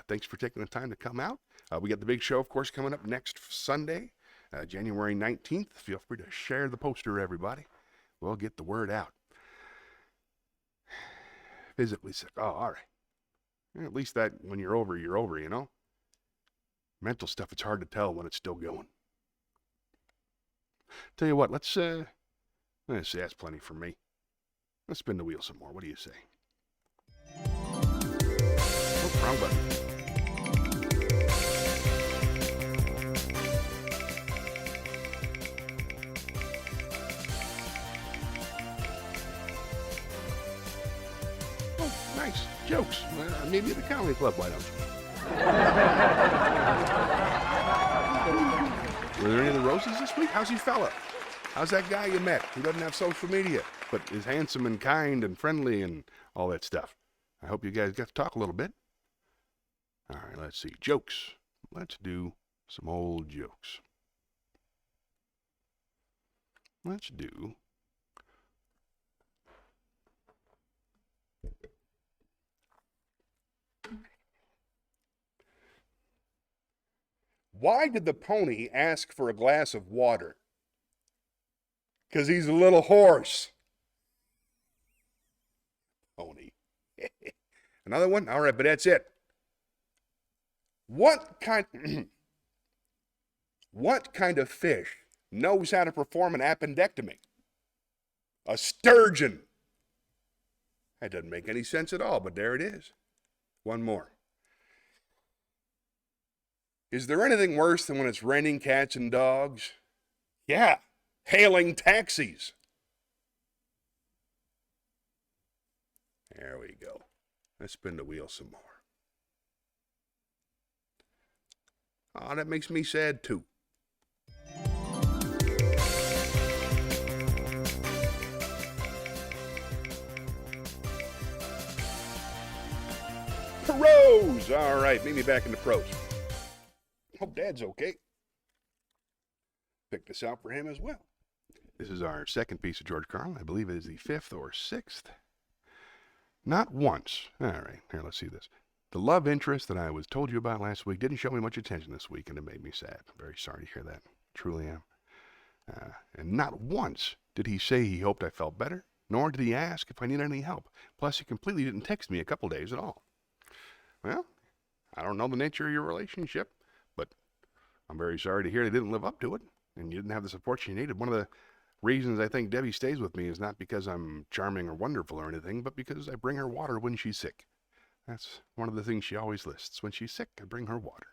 Thanks for taking the time to come out. We got the big show, of course, coming up next Sunday, January 19th. Feel free to share the poster, everybody. We'll get the word out. Physically sick. Oh, all right. At least that when you're over, you know? Mental stuff, it's hard to tell when it's still going. Tell you what, let's see, that's plenty for me. Let's spin the wheel some more. What do you say? Oh, wrong button. Oh, nice. Jokes. Maybe at the comedy club, why don't you? Were there any of the roses this week? How's your fella? How's that guy you met who doesn't have social media, but is handsome and kind and friendly and all that stuff? I hope you guys got to talk a little bit. All right, let's see. Jokes. Let's do some old jokes. Let's do... Why did the pony ask for a glass of water? Because he's a little horse. Pony. Another one? All right, but that's it. What kind of fish knows how to perform an appendectomy? A sturgeon. That doesn't make any sense at all, but there it is. One more. Is there anything worse than when it's raining cats and dogs? Yeah, hailing taxis. There we go. Let's spin the wheel some more. Oh, that makes me sad too. Pros! All right, meet me back in the pros. Hope Dad's okay. Picked this out for him as well. This is our second piece of George Carlin. I believe it is the 5th or 6th. Not once. All right, here, let's see this. The love interest that I was told you about last week didn't show me much attention this week, and it made me sad. I'm very sorry to hear that. Truly am. And not once did he say he hoped I felt better, nor did he ask if I needed any help. Plus, he completely didn't text me a couple days at all. Well, I don't know the nature of your relationship, but I'm very sorry to hear they didn't live up to it, and you didn't have the support you needed. One of the reasons I think Debbie stays with me is not because I'm charming or wonderful or anything, but because I bring her water when she's sick. That's one of the things she always lists. When she's sick, I bring her water.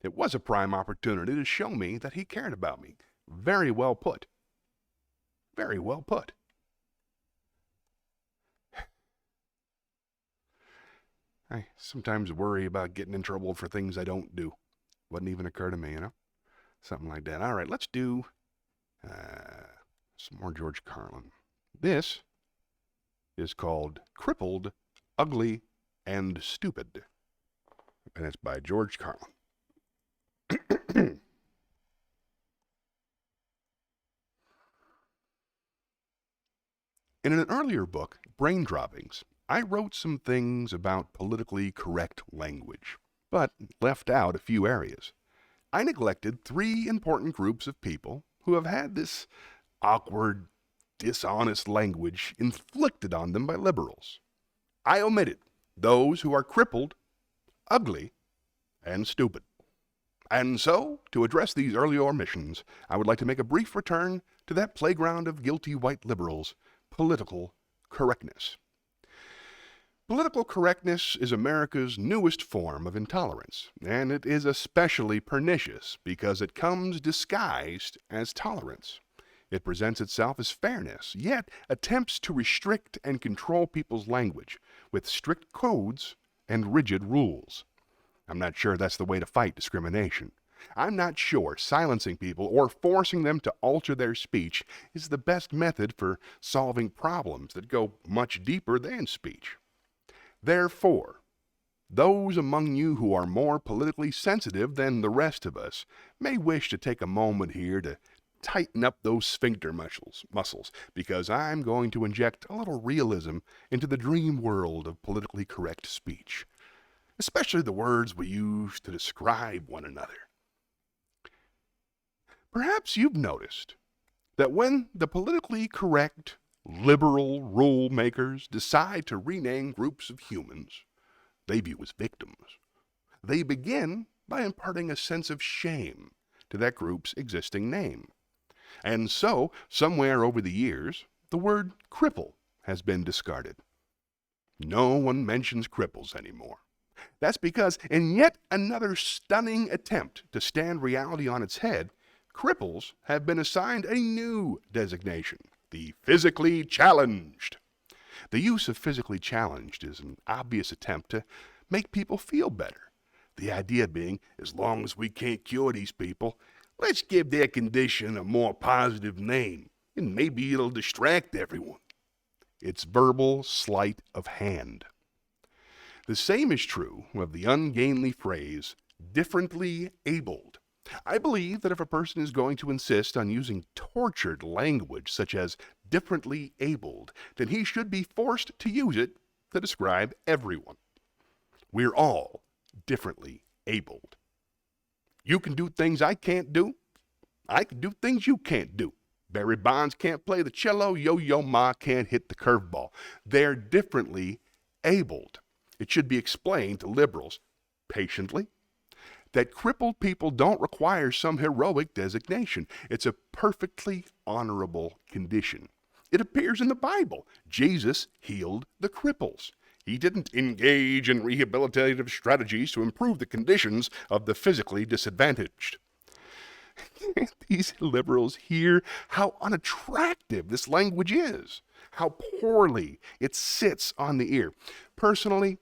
It was a prime opportunity to show me that he cared about me. Very well put. Very well put. I sometimes worry about getting in trouble for things I don't do. Wouldn't even occur to me, you know? Something like that. All right, let's do some more George Carlin. This is called Crippled, Ugly, and Stupid. And it's by George Carlin. In an earlier book, Brain Droppings, I wrote some things about politically correct language, but left out a few areas. I neglected 3 important groups of people who have had this awkward, dishonest language inflicted on them by liberals. I omitted those who are crippled, ugly, and stupid. And so, to address these earlier omissions, I would like to make a brief return to that playground of guilty white liberals, political correctness. Political correctness is America's newest form of intolerance, and it is especially pernicious because it comes disguised as tolerance. It presents itself as fairness, yet attempts to restrict and control people's language with strict codes and rigid rules. I'm not sure that's the way to fight discrimination. I'm not sure silencing people or forcing them to alter their speech is the best method for solving problems that go much deeper than speech. Therefore, those among you who are more politically sensitive than the rest of us may wish to take a moment here to tighten up those sphincter muscles, because I'm going to inject a little realism into the dream world of politically correct speech, especially the words we use to describe one another. Perhaps you've noticed that when the politically correct liberal rule makers decide to rename groups of humans they view as victims, they begin by imparting a sense of shame to that group's existing name. And so, somewhere over the years, the word cripple has been discarded. No one mentions cripples anymore. That's because, in yet another stunning attempt to stand reality on its head, cripples have been assigned a new designation: the physically challenged. The use of physically challenged is an obvious attempt to make people feel better. The idea being, as long as we can't cure these people, let's give their condition a more positive name, and maybe it'll distract everyone. It's verbal sleight of hand. The same is true of the ungainly phrase, differently abled. I believe that if a person is going to insist on using tortured language such as differently abled, then he should be forced to use it to describe everyone. We're all differently abled. You can do things I can't do. I can do things you can't do. Barry Bonds can't play the cello. Yo-Yo Ma can't hit the curveball. They're differently abled. It should be explained to liberals, patiently, that crippled people don't require some heroic designation. It's a perfectly honorable condition. It appears in the Bible. Jesus healed the cripples. He didn't engage in rehabilitative strategies to improve the conditions of the physically disadvantaged. Can't these liberals hear how unattractive this language is? How poorly it sits on the ear. Personally,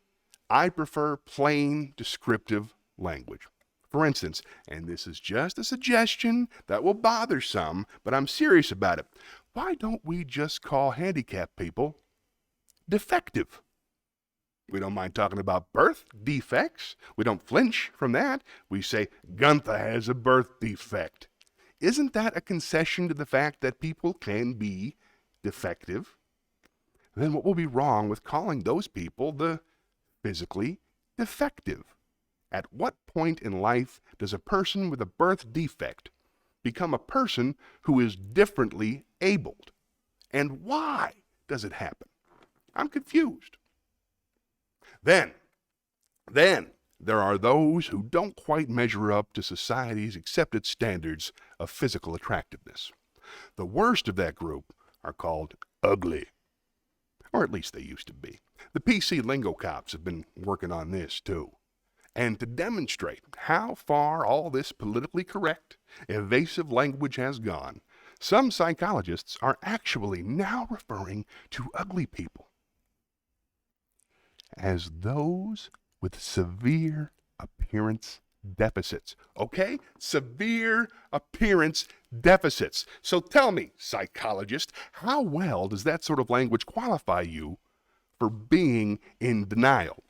I prefer plain, descriptive language. For instance, and this is just a suggestion that will bother some, but I'm serious about it. Why don't we just call handicapped people defective? We don't mind talking about birth defects. We don't flinch from that. We say, Gunther has a birth defect. Isn't that a concession to the fact that people can be defective? Then what will be wrong with calling those people the physically defective? At what point in life does a person with a birth defect become a person who is differently abled? And why does it happen? I'm confused. Then, there are those who don't quite measure up to society's accepted standards of physical attractiveness. The worst of that group are called ugly. Or at least they used to be. The PC lingo cops have been working on this too. And to demonstrate how far all this politically correct, evasive language has gone, some psychologists are actually now referring to ugly people as those with severe appearance deficits. Okay? Severe appearance deficits. So tell me, psychologist, how well does that sort of language qualify you for being in denial?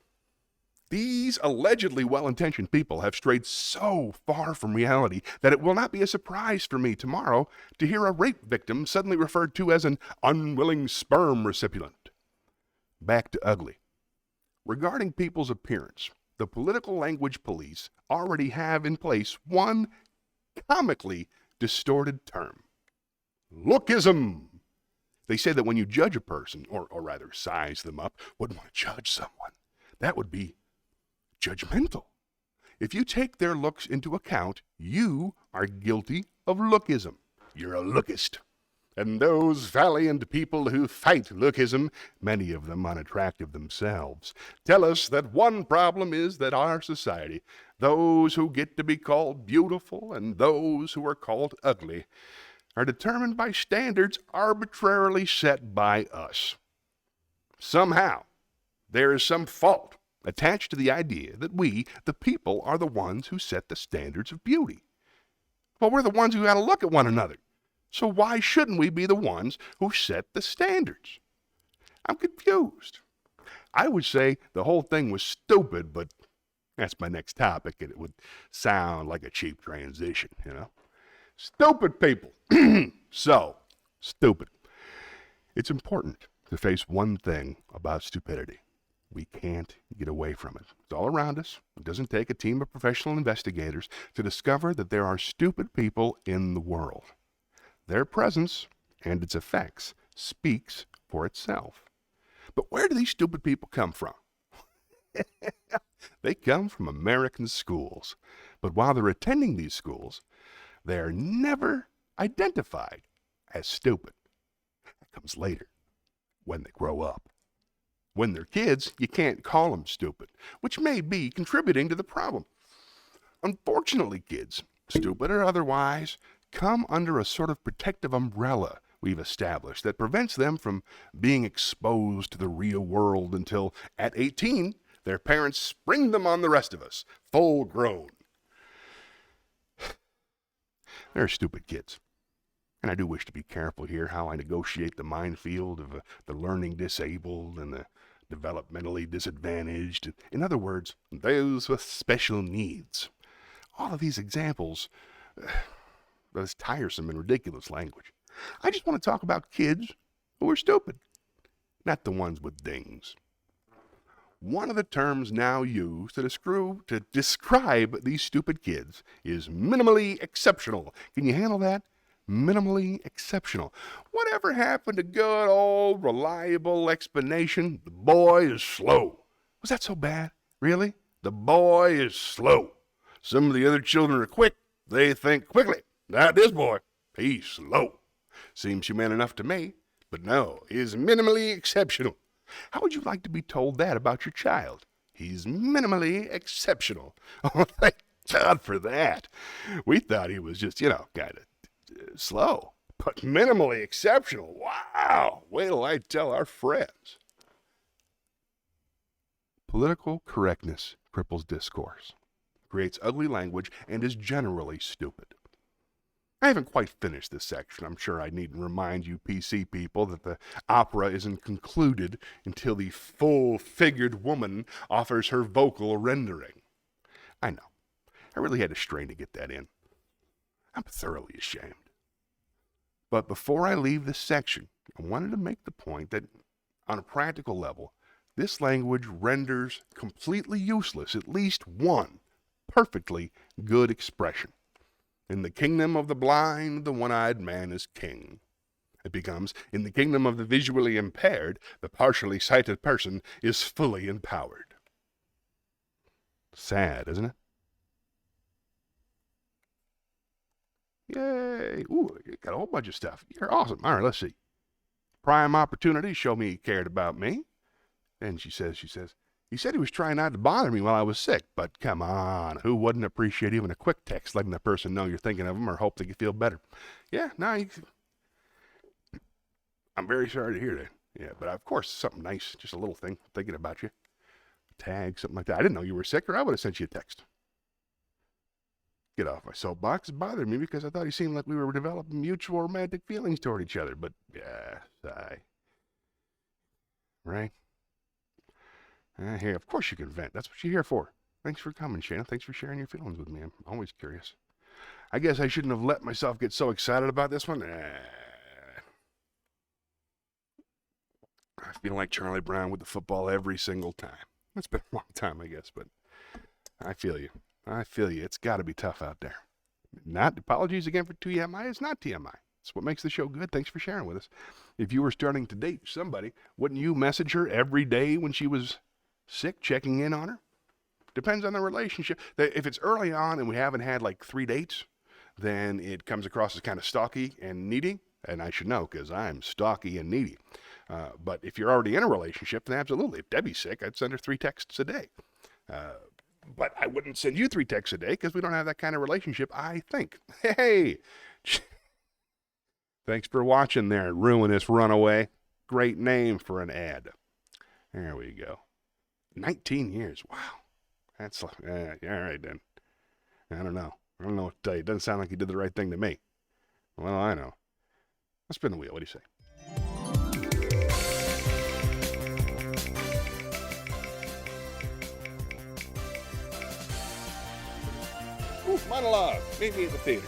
These allegedly well-intentioned people have strayed so far from reality that it will not be a surprise for me tomorrow to hear a rape victim suddenly referred to as an unwilling sperm recipient. Back to ugly. Regarding people's appearance, the political language police already have in place one comically distorted term: lookism. They say that when you judge a person, or rather size them up, wouldn't want to judge someone. That would be judgmental. If you take their looks into account, you are guilty of lookism. You're a lookist. And those valiant people who fight lookism, many of them unattractive themselves, tell us that one problem is that our society, those who get to be called beautiful and those who are called ugly, are determined by standards arbitrarily set by us. Somehow, there is some fault attached to the idea that we, the people, are the ones who set the standards of beauty. Well, we're the ones who got to look at one another. So why shouldn't we be the ones who set the standards? I'm confused. I would say the whole thing was stupid, but that's my next topic, and it would sound like a cheap transition, you know? Stupid people. So, stupid. It's important to face one thing about stupidity. We can't get away from it. It's all around us. It doesn't take a team of professional investigators to discover that there are stupid people in the world. Their presence and its effects speaks for itself. But where do these stupid people come from? They come from American schools. But while they're attending these schools, they are never identified as stupid. That comes later, when they grow up. When they're kids, you can't call them stupid, which may be contributing to the problem. Unfortunately, kids, stupid or otherwise, come under a sort of protective umbrella we've established that prevents them from being exposed to the real world until, at 18, their parents spring them on the rest of us, full grown. They're stupid kids. And I do wish to be careful here how I negotiate the minefield of the learning disabled and the developmentally disadvantaged. In other words, those with special needs. All of these examples, that's tiresome and ridiculous language. I just want to talk about kids who are stupid, not the ones with dings. One of the terms now used to describe these stupid kids is minimally exceptional. Can you handle that? Minimally exceptional. Whatever happened to good old reliable explanation? The boy is slow. Was that so bad? Really? The boy is slow. Some of the other children are quick. They think quickly. Not this boy. He's slow. Seems humane enough to me, but no, he's minimally exceptional. How would you like to be told that about your child? He's minimally exceptional. Oh, God for that. We thought he was just, kind of slow, but minimally exceptional. Wow. Wait till I tell our friends. Political correctness cripples discourse, creates ugly language, and is generally stupid. I haven't quite finished this section. I'm sure I needn't remind you PC people that the opera isn't concluded until the full-figured woman offers her vocal rendering. I know. I really had to strain to get that in. I'm thoroughly ashamed. But before I leave this section, I wanted to make the point that, on a practical level, this language renders completely useless at least one perfectly good expression. In the kingdom of the blind, the one-eyed man is king. It becomes, in the kingdom of the visually impaired, the partially sighted person is fully empowered. Sad, isn't it? Yay. Ooh, you got a whole bunch of stuff. You're awesome. All right, let's see. Prime opportunity, show me he cared about me. And she says, he said he was trying not to bother me while I was sick, but come on, who wouldn't appreciate even a quick text letting the person know you're thinking of them or hope they can feel better? Yeah, no, I'm very sorry to hear that. Yeah, but of course, something nice, just a little thing, thinking about you. Tag, something like that. I didn't know you were sick, or I would have sent you a text. Get off my soapbox. It bothered me because I thought he seemed like we were developing mutual romantic feelings toward each other, but yeah, sigh. Right? Hey, of course you can vent. That's what you're here for. Thanks for coming, Shayna. Thanks for sharing your feelings with me. I'm always curious. I guess I shouldn't have let myself get so excited about this one. I feel like Charlie Brown with the football every single time. It's been a long time, I guess, but I feel you. It's got to be tough out there. Not apologies again for TMI. It's not TMI. It's what makes the show good. Thanks for sharing with us. If you were starting to date somebody, wouldn't you message her every day when she was sick, checking in on her? Depends on the relationship. If it's early on and we haven't had like 3 dates, then it comes across as kind of stalky and needy. And I should know because I'm stalky and needy. But if you're already in a relationship, then absolutely. If Debbie's sick, I'd send her 3 texts a day. But I wouldn't send you 3 texts a day because we don't have that kind of relationship, I think. Hey! Thanks for watching there, Ruinous Runaway. Great name for an ad. There we go. 19 years. Wow. That's all right then. I don't know what to tell you. It doesn't sound like you did the right thing to me. Well, I know. Let's spin the wheel. What do you say? Ooh, monologue. Meet me at the theater.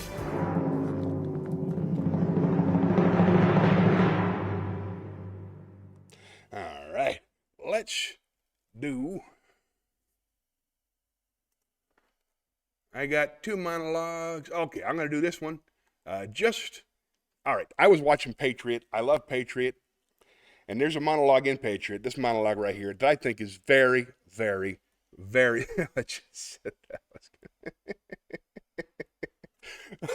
All right. Let's do. I got 2 monologues. Okay, I'm going to do this one. All right. I was watching Patriot. I love Patriot. And there's a monologue in Patriot, this monologue right here, that I think is very, very, very. I just said that was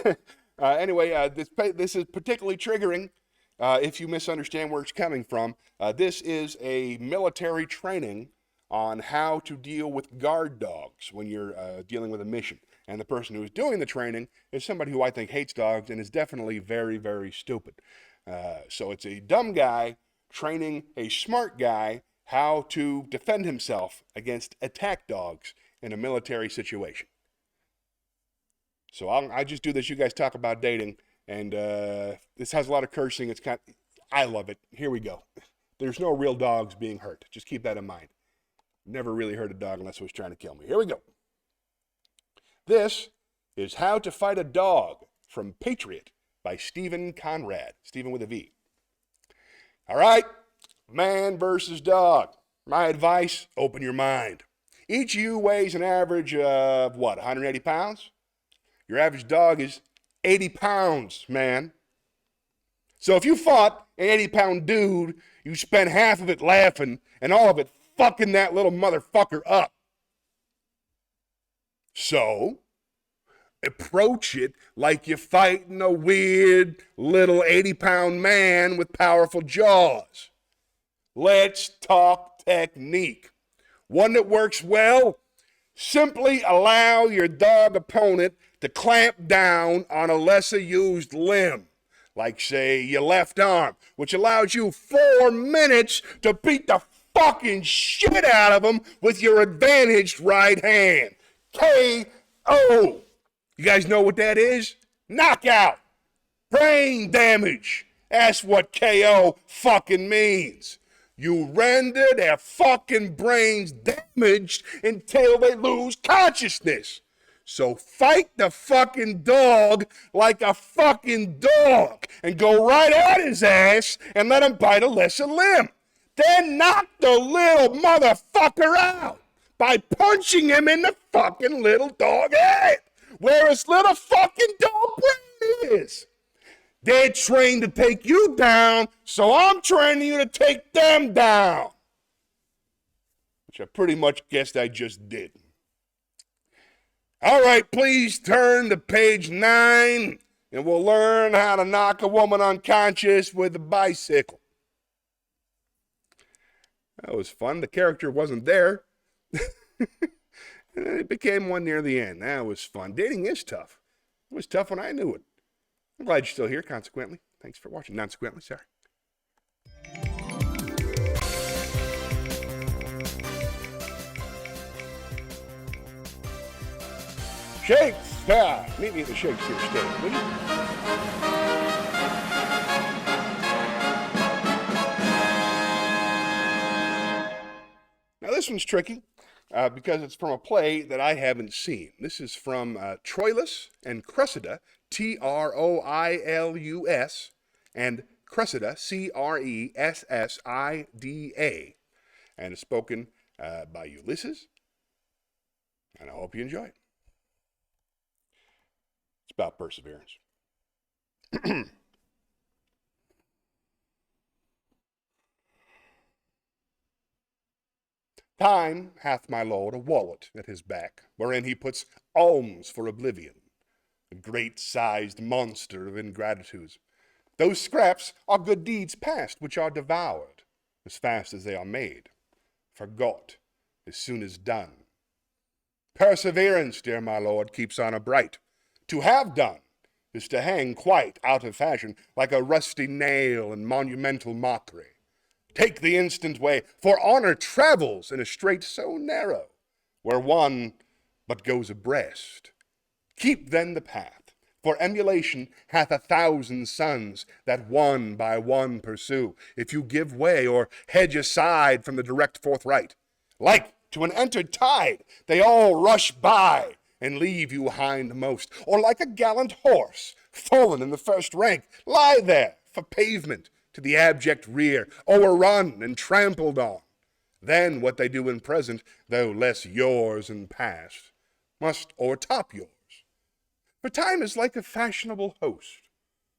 good. Anyway, this is particularly triggering if you misunderstand where it's coming from. This is a military training on how to deal with guard dogs when you're dealing with a mission. And the person who is doing the training is somebody who I think hates dogs and is definitely very, very stupid. So it's a dumb guy training a smart guy how to defend himself against attack dogs in a military situation. So I just do this. You guys talk about dating, and this has a lot of cursing. I love it. Here we go. There's no real dogs being hurt. Just keep that in mind. Never really hurt a dog unless it was trying to kill me. Here we go. This is How to Fight a Dog from Patriot by Stephen Conrad. Stephen with a V. All right, man versus dog. My advice, open your mind. Each of you weighs an average of, 180 pounds? Your average dog is 80 pounds, man. So if you fought an 80-pound dude, you spend half of it laughing and all of it fucking that little motherfucker up. So, approach it like you're fighting a weird little 80-pound man with powerful jaws. Let's talk technique. One that works well, Simply allow your dog opponent to clamp down on a lesser used limb, like, say, your left arm, which allows you 4 minutes to beat the fucking shit out of them with your advantaged right hand. KO. You guys know what that is? Knockout. Brain damage. That's what KO fucking means. You render their fucking brains damaged until they lose consciousness. So fight the fucking dog like a fucking dog and go right at his ass and let him bite a lesser limb. Then knock the little motherfucker out by punching him in the fucking little dog head where his little fucking dog brain is. They're trained to take you down, so I'm training you to take them down. Which I pretty much guessed I just did. All right, please turn to page 9, and we'll learn how to knock a woman unconscious with a bicycle. That was fun. The character wasn't there. And then it became one near the end. That was fun. Dating is tough. It was tough when I knew it. I'm glad you're still here, consequently. Thanks for watching. Consequently, sorry. Shakespeare! Meet me at the Shakespeare stage, will you? Now this one's tricky because it's from a play that I haven't seen. This is from Troilus and Cressida, Troilus, and Cressida, Cressida, and it's spoken by Ulysses, and I hope you enjoy it. It's about perseverance. Time hath my lord a wallet at his back, wherein he puts alms for oblivion, a great-sized monster of ingratitudes. Those scraps are good deeds past, which are devoured as fast as they are made, forgot as soon as done. Perseverance, dear my lord, keeps honor bright. To have done is to hang quite out of fashion, like a rusty nail in monumental mockery. Take the instant way, for honor travels in a strait so narrow, where one but goes abreast. Keep then the path, for emulation hath 1,000 sons that one by one pursue, if you give way or hedge aside from the direct forthright. Like to an entered tide, they all rush by and leave you hindmost, or like a gallant horse, fallen in the first rank, lie there for pavement to the abject rear, o'errun and trampled on. Then what they do in present, though less yours in past, must o'ertop yours. For time is like a fashionable host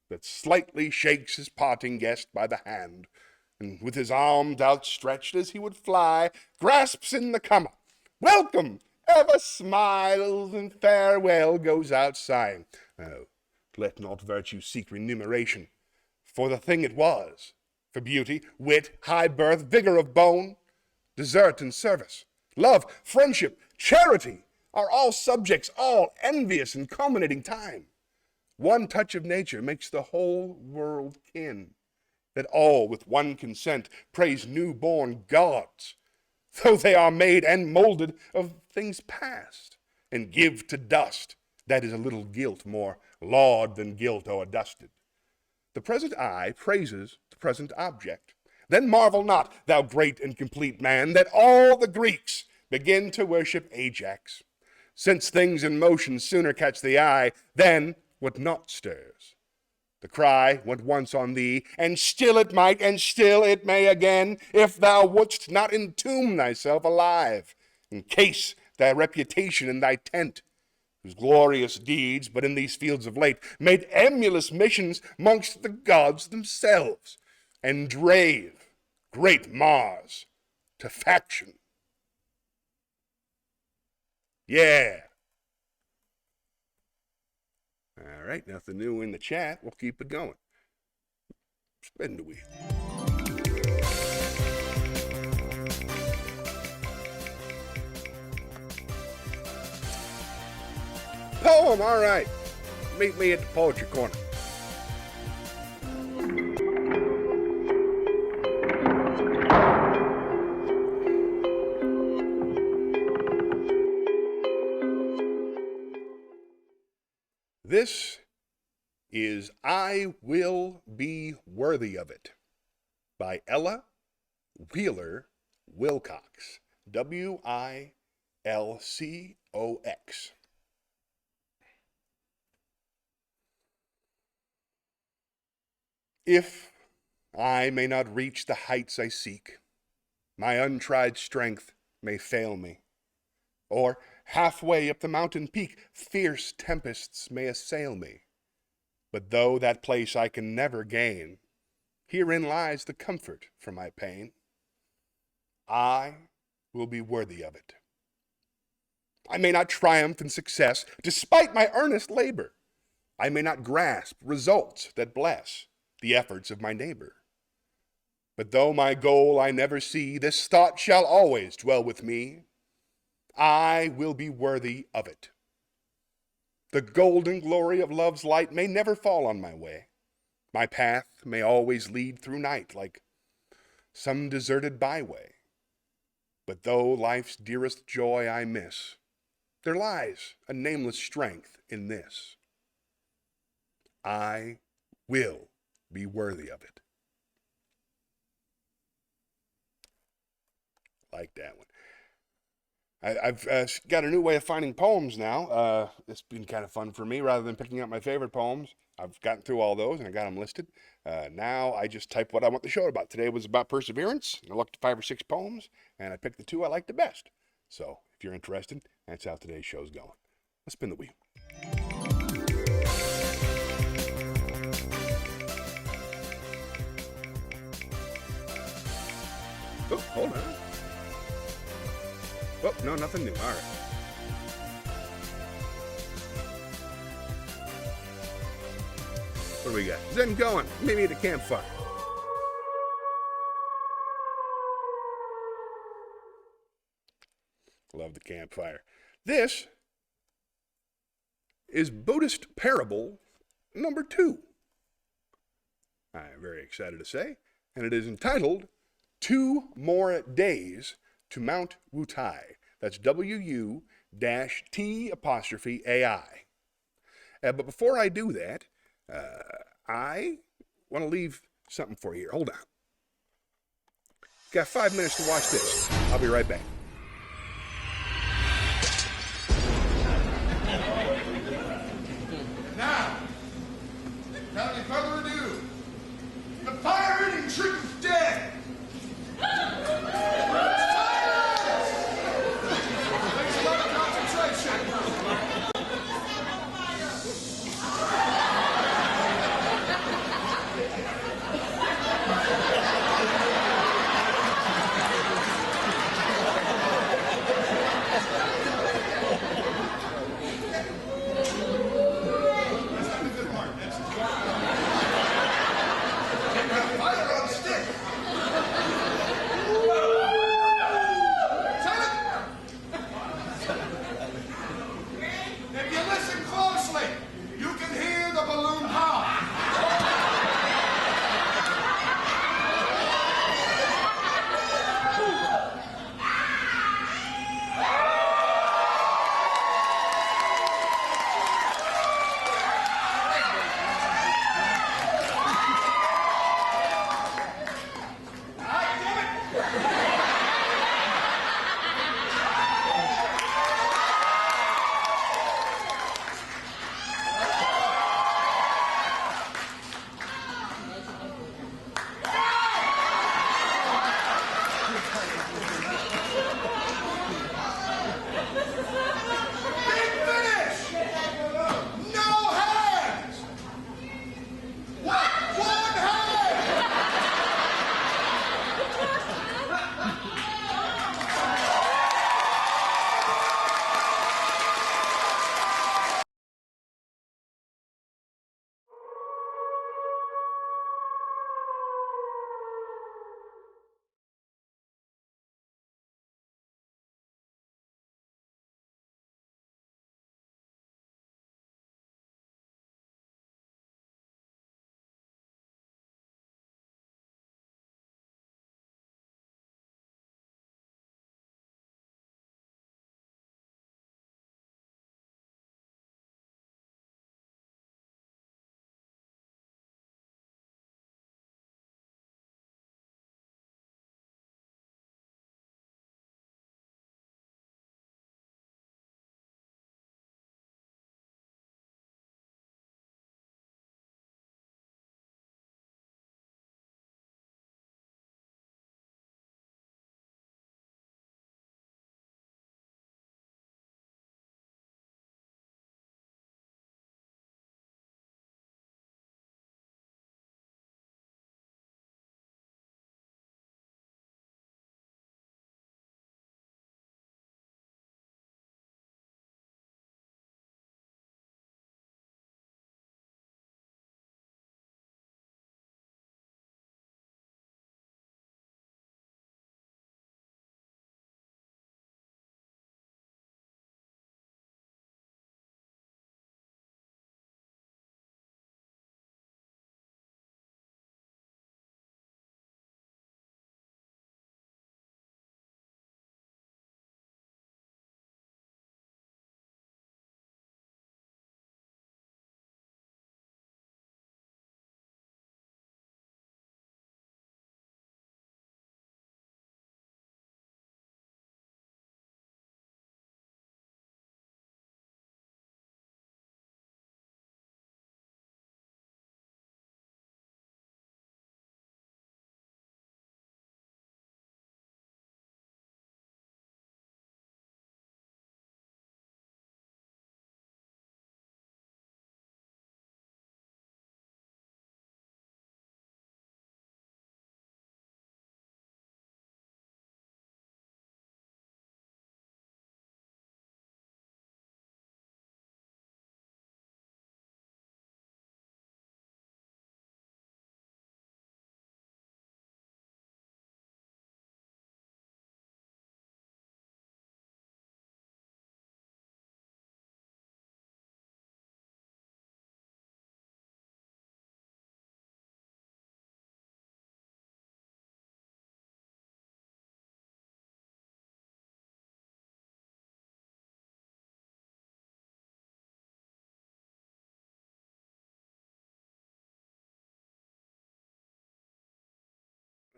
that slightly shakes his parting guest by the hand, and with his arms outstretched as he would fly, grasps in the comer. Welcome, ever smiles, and farewell goes out sighing. Oh, let not virtue seek remuneration for the thing it was, for beauty, wit, high birth, vigor of bone, desert and service, love, friendship, charity, are all subjects, all envious and culminating time. One touch of nature makes the whole world kin, that all with one consent praise new-born gods, though they are made and molded of things past, and give to dust, that is a little guilt, more laud than guilt o'erdusted. The present eye praises the present object. Then marvel not, thou great and complete man, that all the Greeks begin to worship Ajax, since things in motion sooner catch the eye than what not stirs. The cry went once on thee, and still it might, and still it may again, if thou wouldst not entomb thyself alive, in case thy reputation in thy tent, whose glorious deeds, but in these fields of late, made emulous missions mongst the gods themselves, and drave great Mars to faction. Yeah. All right, nothing new in the chat. We'll keep it going. Spin the wheel. poem, all right. Meet me at the Poetry Corner. This is I Will Be Worthy of It by Ella Wheeler Wilcox. Wilcox. If I may not reach the heights I seek, my untried strength may fail me, or halfway up the mountain peak, fierce tempests may assail me. But though that place I can never gain, herein lies the comfort for my pain. I will be worthy of it. I may not triumph in success despite my earnest labor. I may not grasp results that bless the efforts of my neighbor. But though my goal I never see, this thought shall always dwell with me. I will be worthy of it. The golden glory of love's light may never fall on my way. My path may always lead through night like some deserted byway. But though life's dearest joy I miss, there lies a nameless strength in this. I will be worthy of it. Like that one. I've got a new way of finding poems now. It's been kind of fun for me. Rather than picking out my favorite poems, I've gotten through all those and I got them listed. Now I just type what I want the show about. Today was about perseverance. I looked at 5 or 6 poems and I picked the 2 I liked the best. So if you're interested, that's how today's show's going. Let's spin the wheel. Oh, hold on. Oh, no, nothing new. All right. What do we got? Zen going. Maybe at a campfire. Love the campfire. This is Buddhist parable number 2. I'm very excited to say. And it is entitled 2 More Days to Mount Wutai. That's WU-T''AI. But before I do that, I want to leave something for you here. Hold on. Got 5 minutes to watch this. I'll be right back. Now, without any further ado, the fire-eating trick of death. Takes a lot of concentration.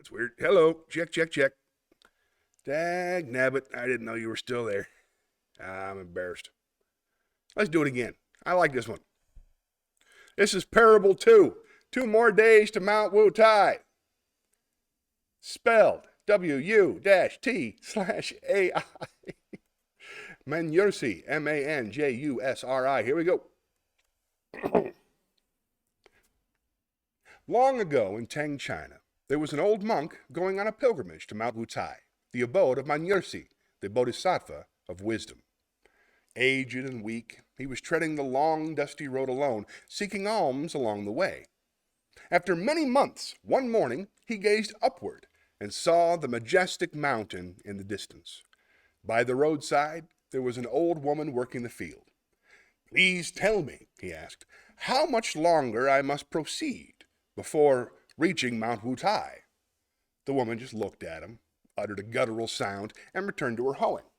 That's weird. Hello. Check, check, check. Dag nabbit, I didn't know you were still there. I'm embarrassed. Let's do it again. I like this one. This is Parable 2. 2 more days to Mount Wutai. Spelled W-U-T/A-I. Manjusri, M-A-N-J-U-S-R-I. Here we go. Long ago in Tang, China, there was an old monk going on a pilgrimage to Mount Wutai, the abode of Manjusri, the bodhisattva of wisdom. Aged and weak, he was treading the long, dusty road alone, seeking alms along the way. After many months, one morning, he gazed upward and saw the majestic mountain in the distance. By the roadside, there was an old woman working the field. "Please tell me," he asked, "how much longer I must proceed before reaching Mount Wutai?" The woman just looked at him, uttered a guttural sound, and returned to her hoeing.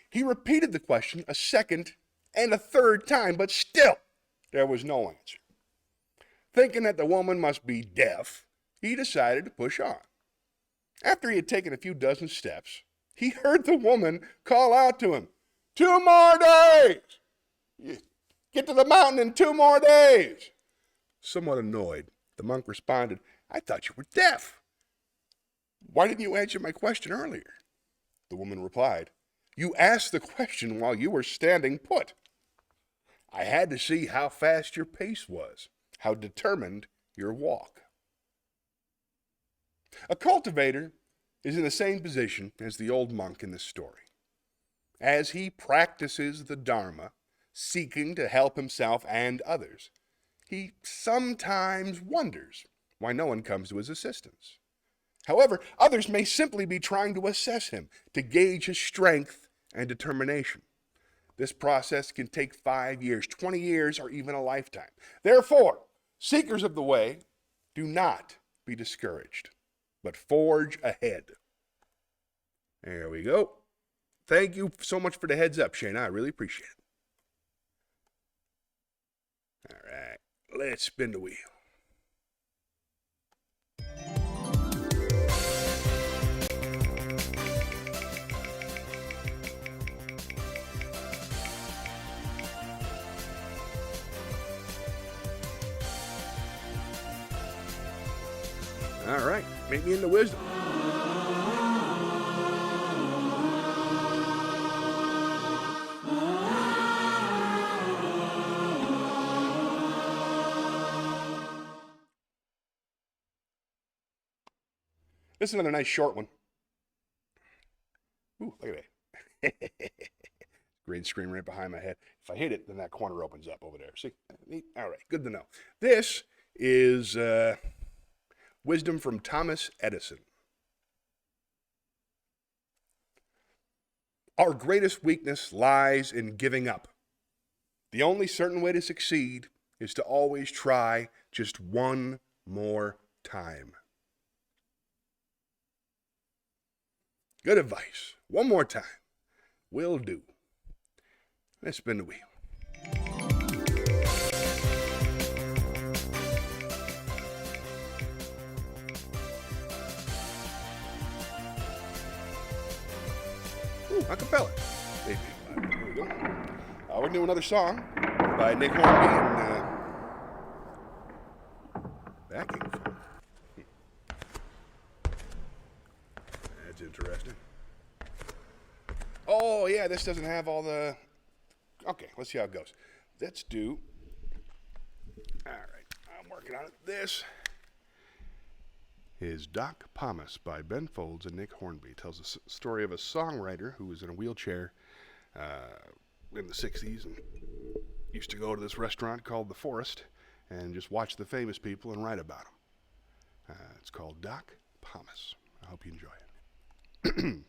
He repeated the question a second and a third time, but still there was no answer. Thinking that the woman must be deaf, he decided to push on. After he had taken a few dozen steps, he heard the woman call out to him, 2 more days! Get to the mountain in 2 more days! Somewhat annoyed, the monk responded, "I thought you were deaf. Why didn't you answer my question earlier?" The woman replied, "You asked the question while you were standing put. I had to see how fast your pace was, how determined your walk." A cultivator is in the same position as the old monk in this story. As he practices the Dharma, seeking to help himself and others, he sometimes wonders why no one comes to his assistance. However, others may simply be trying to assess him, to gauge his strength and determination. This process can take 5 years, 20 years, or even a lifetime. Therefore, seekers of the way, do not be discouraged, but forge ahead. There we go. Thank you so much for the heads up, Shayna. I really appreciate it. All right, let's spin the wheel. All right, make me into wisdom. This is another nice short one. Ooh, look at that. Green screen right behind my head. If I hit it, then that corner opens up over there. See? All right, good to know. This is wisdom from Thomas Edison. Our greatest weakness lies in giving up. The only certain way to succeed is to always try just one more time. Good advice. One more time. Will do. Let's spin the wheel. Ooh, acapella. There we go. We're going to do another song by Nick Hornby and backing. That's interesting. Oh, yeah, this doesn't have all the... Okay, let's see how it goes. Let's do... All right, I'm working on it. This is Doc Pomus by Ben Folds and Nick Hornby. Tells a story of a songwriter who was in a wheelchair in the 60s and used to go to this restaurant called The Forest and just watch the famous people and write about them. It's called Doc Pomus. I hope you enjoy it.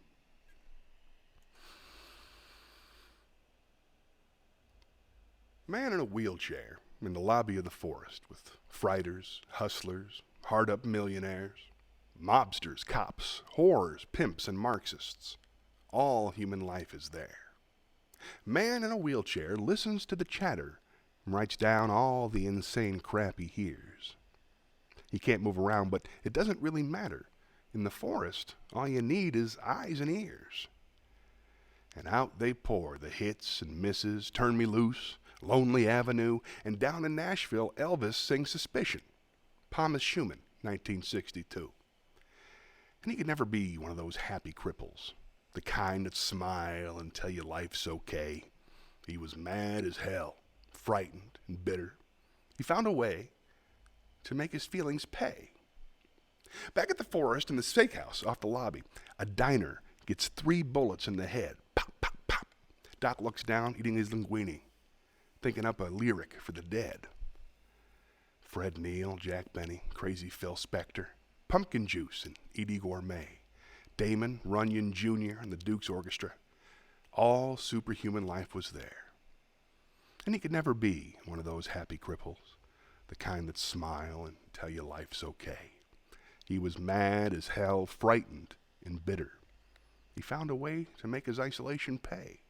Man in a wheelchair in the lobby of the forest with frighters, hustlers, hard-up millionaires, mobsters, cops, whores, pimps, and Marxists. All human life is there. Man in a wheelchair listens to the chatter and writes down all the insane crap he hears. He can't move around, but it doesn't really matter. In the forest, all you need is eyes and ears. And out they pour, the hits and misses, Turn Me Loose, Lonely Avenue, and down in Nashville, Elvis sings Suspicion. Thomas Schumann, 1962. And he could never be one of those happy cripples, the kind that smile and tell you life's okay. He was mad as hell, frightened and bitter. He found a way to make his feelings pay. Back at the forest in the steakhouse off the lobby, a diner gets 3 bullets in the head. Pop, pop, pop. Doc looks down, eating his linguine, thinking up a lyric for the dead. Fred Neil, Jack Benny, Crazy Phil Spector, Pumpkin Juice and Edie Gourmet, Damon, Runyon Jr. and the Duke's Orchestra. All superhuman life was there. And he could never be one of those happy cripples, the kind that smile and tell you life's okay. He was mad as hell, frightened and bitter. He found a way to make his isolation pay.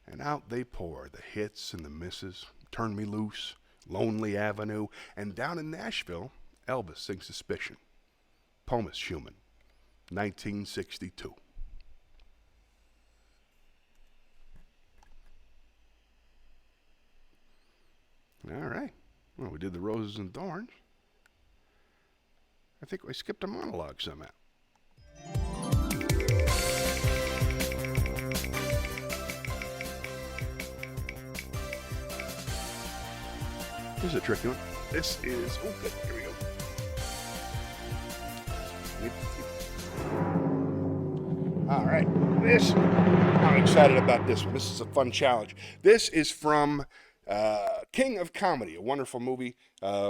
And out they pour, the hits and the misses, Turn Me Loose, Lonely Avenue, and down in Nashville, Elvis sings Suspicion. Thomas Schumann, 1962. All right. Well, we did the Roses and Thorns. I think I skipped a monologue somehow. This is a tricky one. This is, oh good, here we go. All right, I'm excited about this one. This is a fun challenge. This is from King of Comedy, a wonderful movie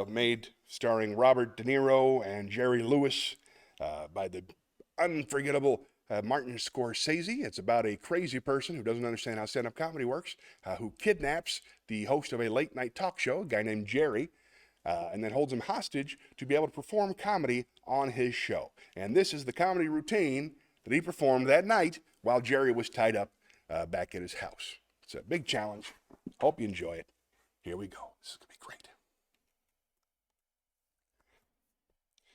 made starring Robert De Niro and Jerry Lewis by the unforgettable Martin Scorsese. It's about a crazy person who doesn't understand how stand-up comedy works, who kidnaps the host of a late-night talk show, a guy named Jerry, and then holds him hostage to be able to perform comedy on his show. And this is the comedy routine that he performed that night while Jerry was tied up back at his house. It's a big challenge. Hope you enjoy it. Here we go. This is going to be great.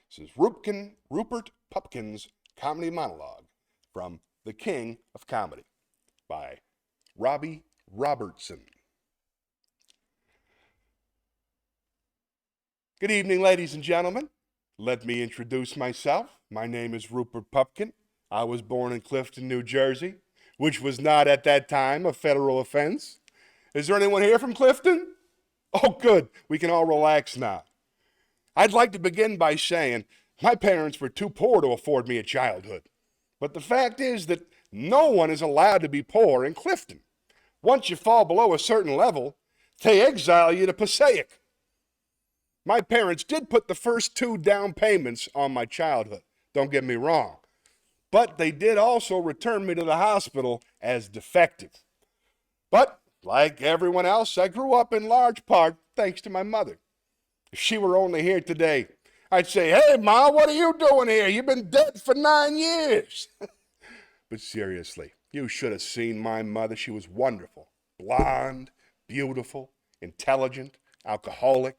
This is Rupert Pupkin's comedy monologue from The King of Comedy by Robertson. Good evening, ladies and gentlemen. Let me introduce myself. My name is Rupert Pupkin. I was born in Clifton, New Jersey, which was not at that time a federal offense. Is there anyone here from Clifton? Oh, good. We can all relax now. I'd like to begin by saying my parents were too poor to afford me a childhood. But the fact is that no one is allowed to be poor in Clifton. Once you fall below a certain level, they exile you to Passaic. My parents did put the first 2 down payments on my childhood, don't get me wrong. But they did also return me to the hospital as defective. But, like everyone else, I grew up in large part thanks to my mother. If she were only here today, I'd say, "Hey, Ma, what are you doing here? You've been dead for 9 years." But seriously, you should have seen my mother. She was wonderful. Blonde, beautiful, intelligent, alcoholic.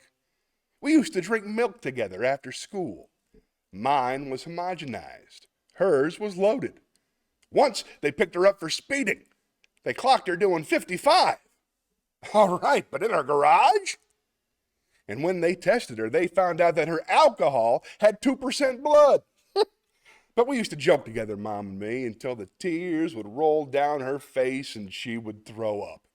We used to drink milk together after school. Mine was homogenized. Hers was loaded. Once they picked her up for speeding. They clocked her doing 55. All right, but in her garage? And when they tested her, they found out that her alcohol had 2% blood. But we used to joke together, Mom and me, until the tears would roll down her face and she would throw up.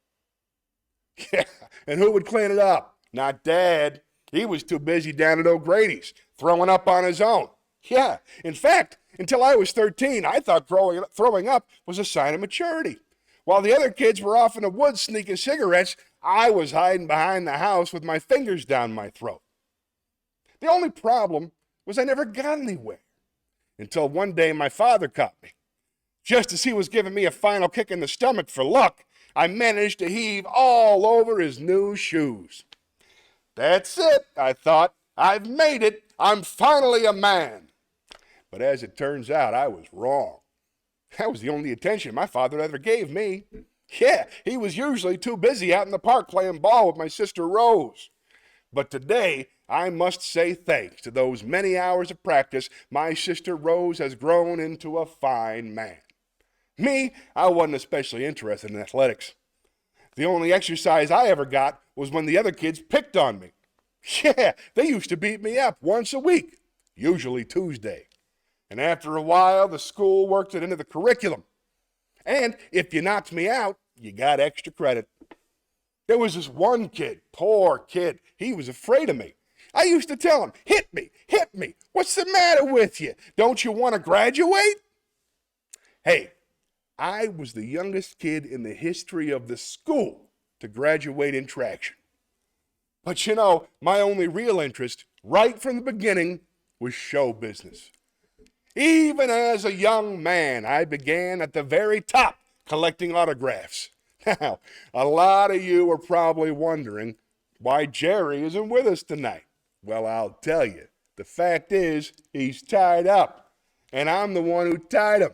Yeah, and who would clean it up? Not Dad. He was too busy down at O'Grady's, throwing up on his own. Yeah, in fact, until I was 13, I thought throwing up was a sign of maturity. While the other kids were off in the woods sneaking cigarettes, I was hiding behind the house with my fingers down my throat. The only problem was I never got anywhere. Until one day my father caught me. Just as he was giving me a final kick in the stomach for luck, I managed to heave all over his new shoes. That's it, I thought. I've made it. I'm finally a man. But as it turns out, I was wrong. That was the only attention my father ever gave me. Yeah, he was usually too busy out in the park playing ball with my sister Rose. But today, I must say thanks to those many hours of practice, my sister Rose has grown into a fine man. Me, I wasn't especially interested in athletics. The only exercise I ever got was when the other kids picked on me. Yeah, they used to beat me up once a week, usually Tuesday. And after a while, the school worked it into the curriculum. And if you knocked me out, you got extra credit. There was this one kid, poor kid, he was afraid of me. I used to tell him, hit me, what's the matter with you? Don't you want to graduate? Hey, I was the youngest kid in the history of the school to graduate in traction. But you know, my only real interest, right from the beginning, was show business. Even as a young man, I began at the very top collecting autographs. Now, a lot of you are probably wondering why Jerry isn't with us tonight. Well, I'll tell you. The fact is, he's tied up, and I'm the one who tied him.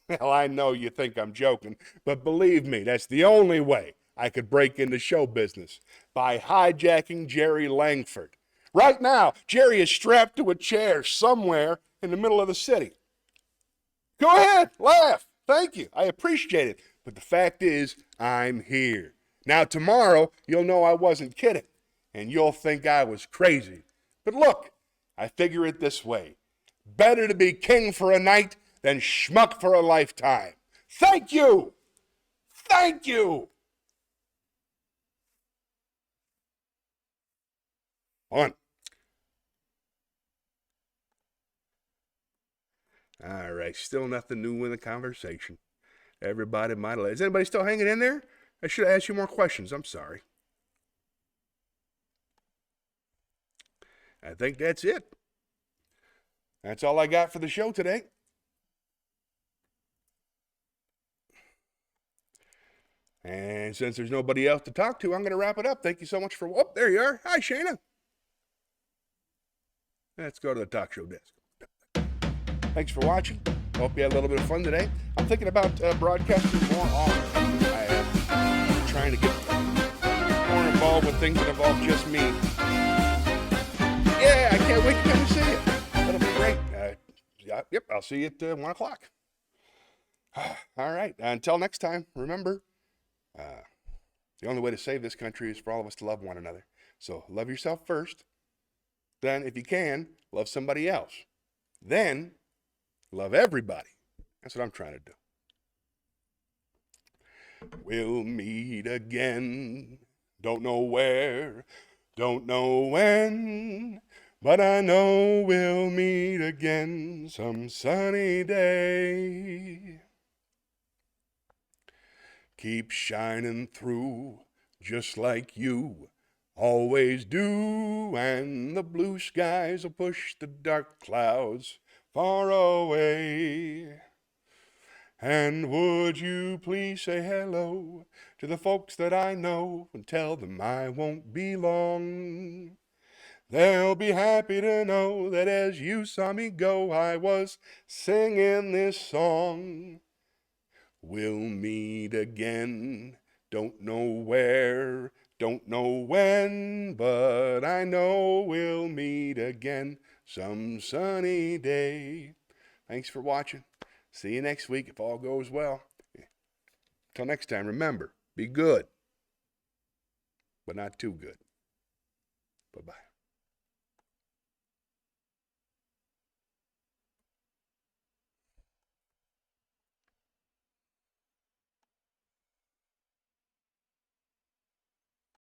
Well, I know you think I'm joking, but believe me, that's the only way I could break into show business, by hijacking Jerry Langford. Right now, Jerry is strapped to a chair somewhere in the middle of the city. Go ahead, laugh. Thank you. I appreciate it. But the fact is, I'm here. Now, tomorrow, you'll know I wasn't kidding, and you'll think I was crazy. But look, I figure it this way. Better to be king for a night than schmuck for a lifetime. Thank you. Thank you. On. All right, still nothing new in the conversation. Everybody might have. Is anybody still hanging in there? I should ask you more questions. I'm sorry. I think that's it. That's all I got for the show today. And since there's nobody else to talk to, I'm going to wrap it up. Thank you so much for... Oh, there you are. Hi, Shayna. Let's go to the talk show desk. Thanks for watching. Hope you had a little bit of fun today. I'm thinking about broadcasting more often. I'm trying to get more involved with things that involve just me. Yeah, I can't wait to come and see you. That'll be great. Yep, I'll see you at 1 o'clock. All right. Until next time, remember, the only way to save this country is for all of us to love one another. So love yourself first. Then, if you can, love somebody else. Then, love everybody. That's what I'm trying to do. We'll meet again. Don't know where, don't know when, but I know we'll meet again some sunny day. Keep shining through just like you always do, and the blue skies will push the dark clouds far away. And would you please say hello to the folks that I know and tell them I won't be long. They'll be happy to know that as you saw me go, I was singing this song. We'll meet again, don't know where, don't know when, but I know we'll meet again some sunny day. Thanks for watching. See you next week if all goes well. Till next time, remember, be good, but not too good. Bye-bye.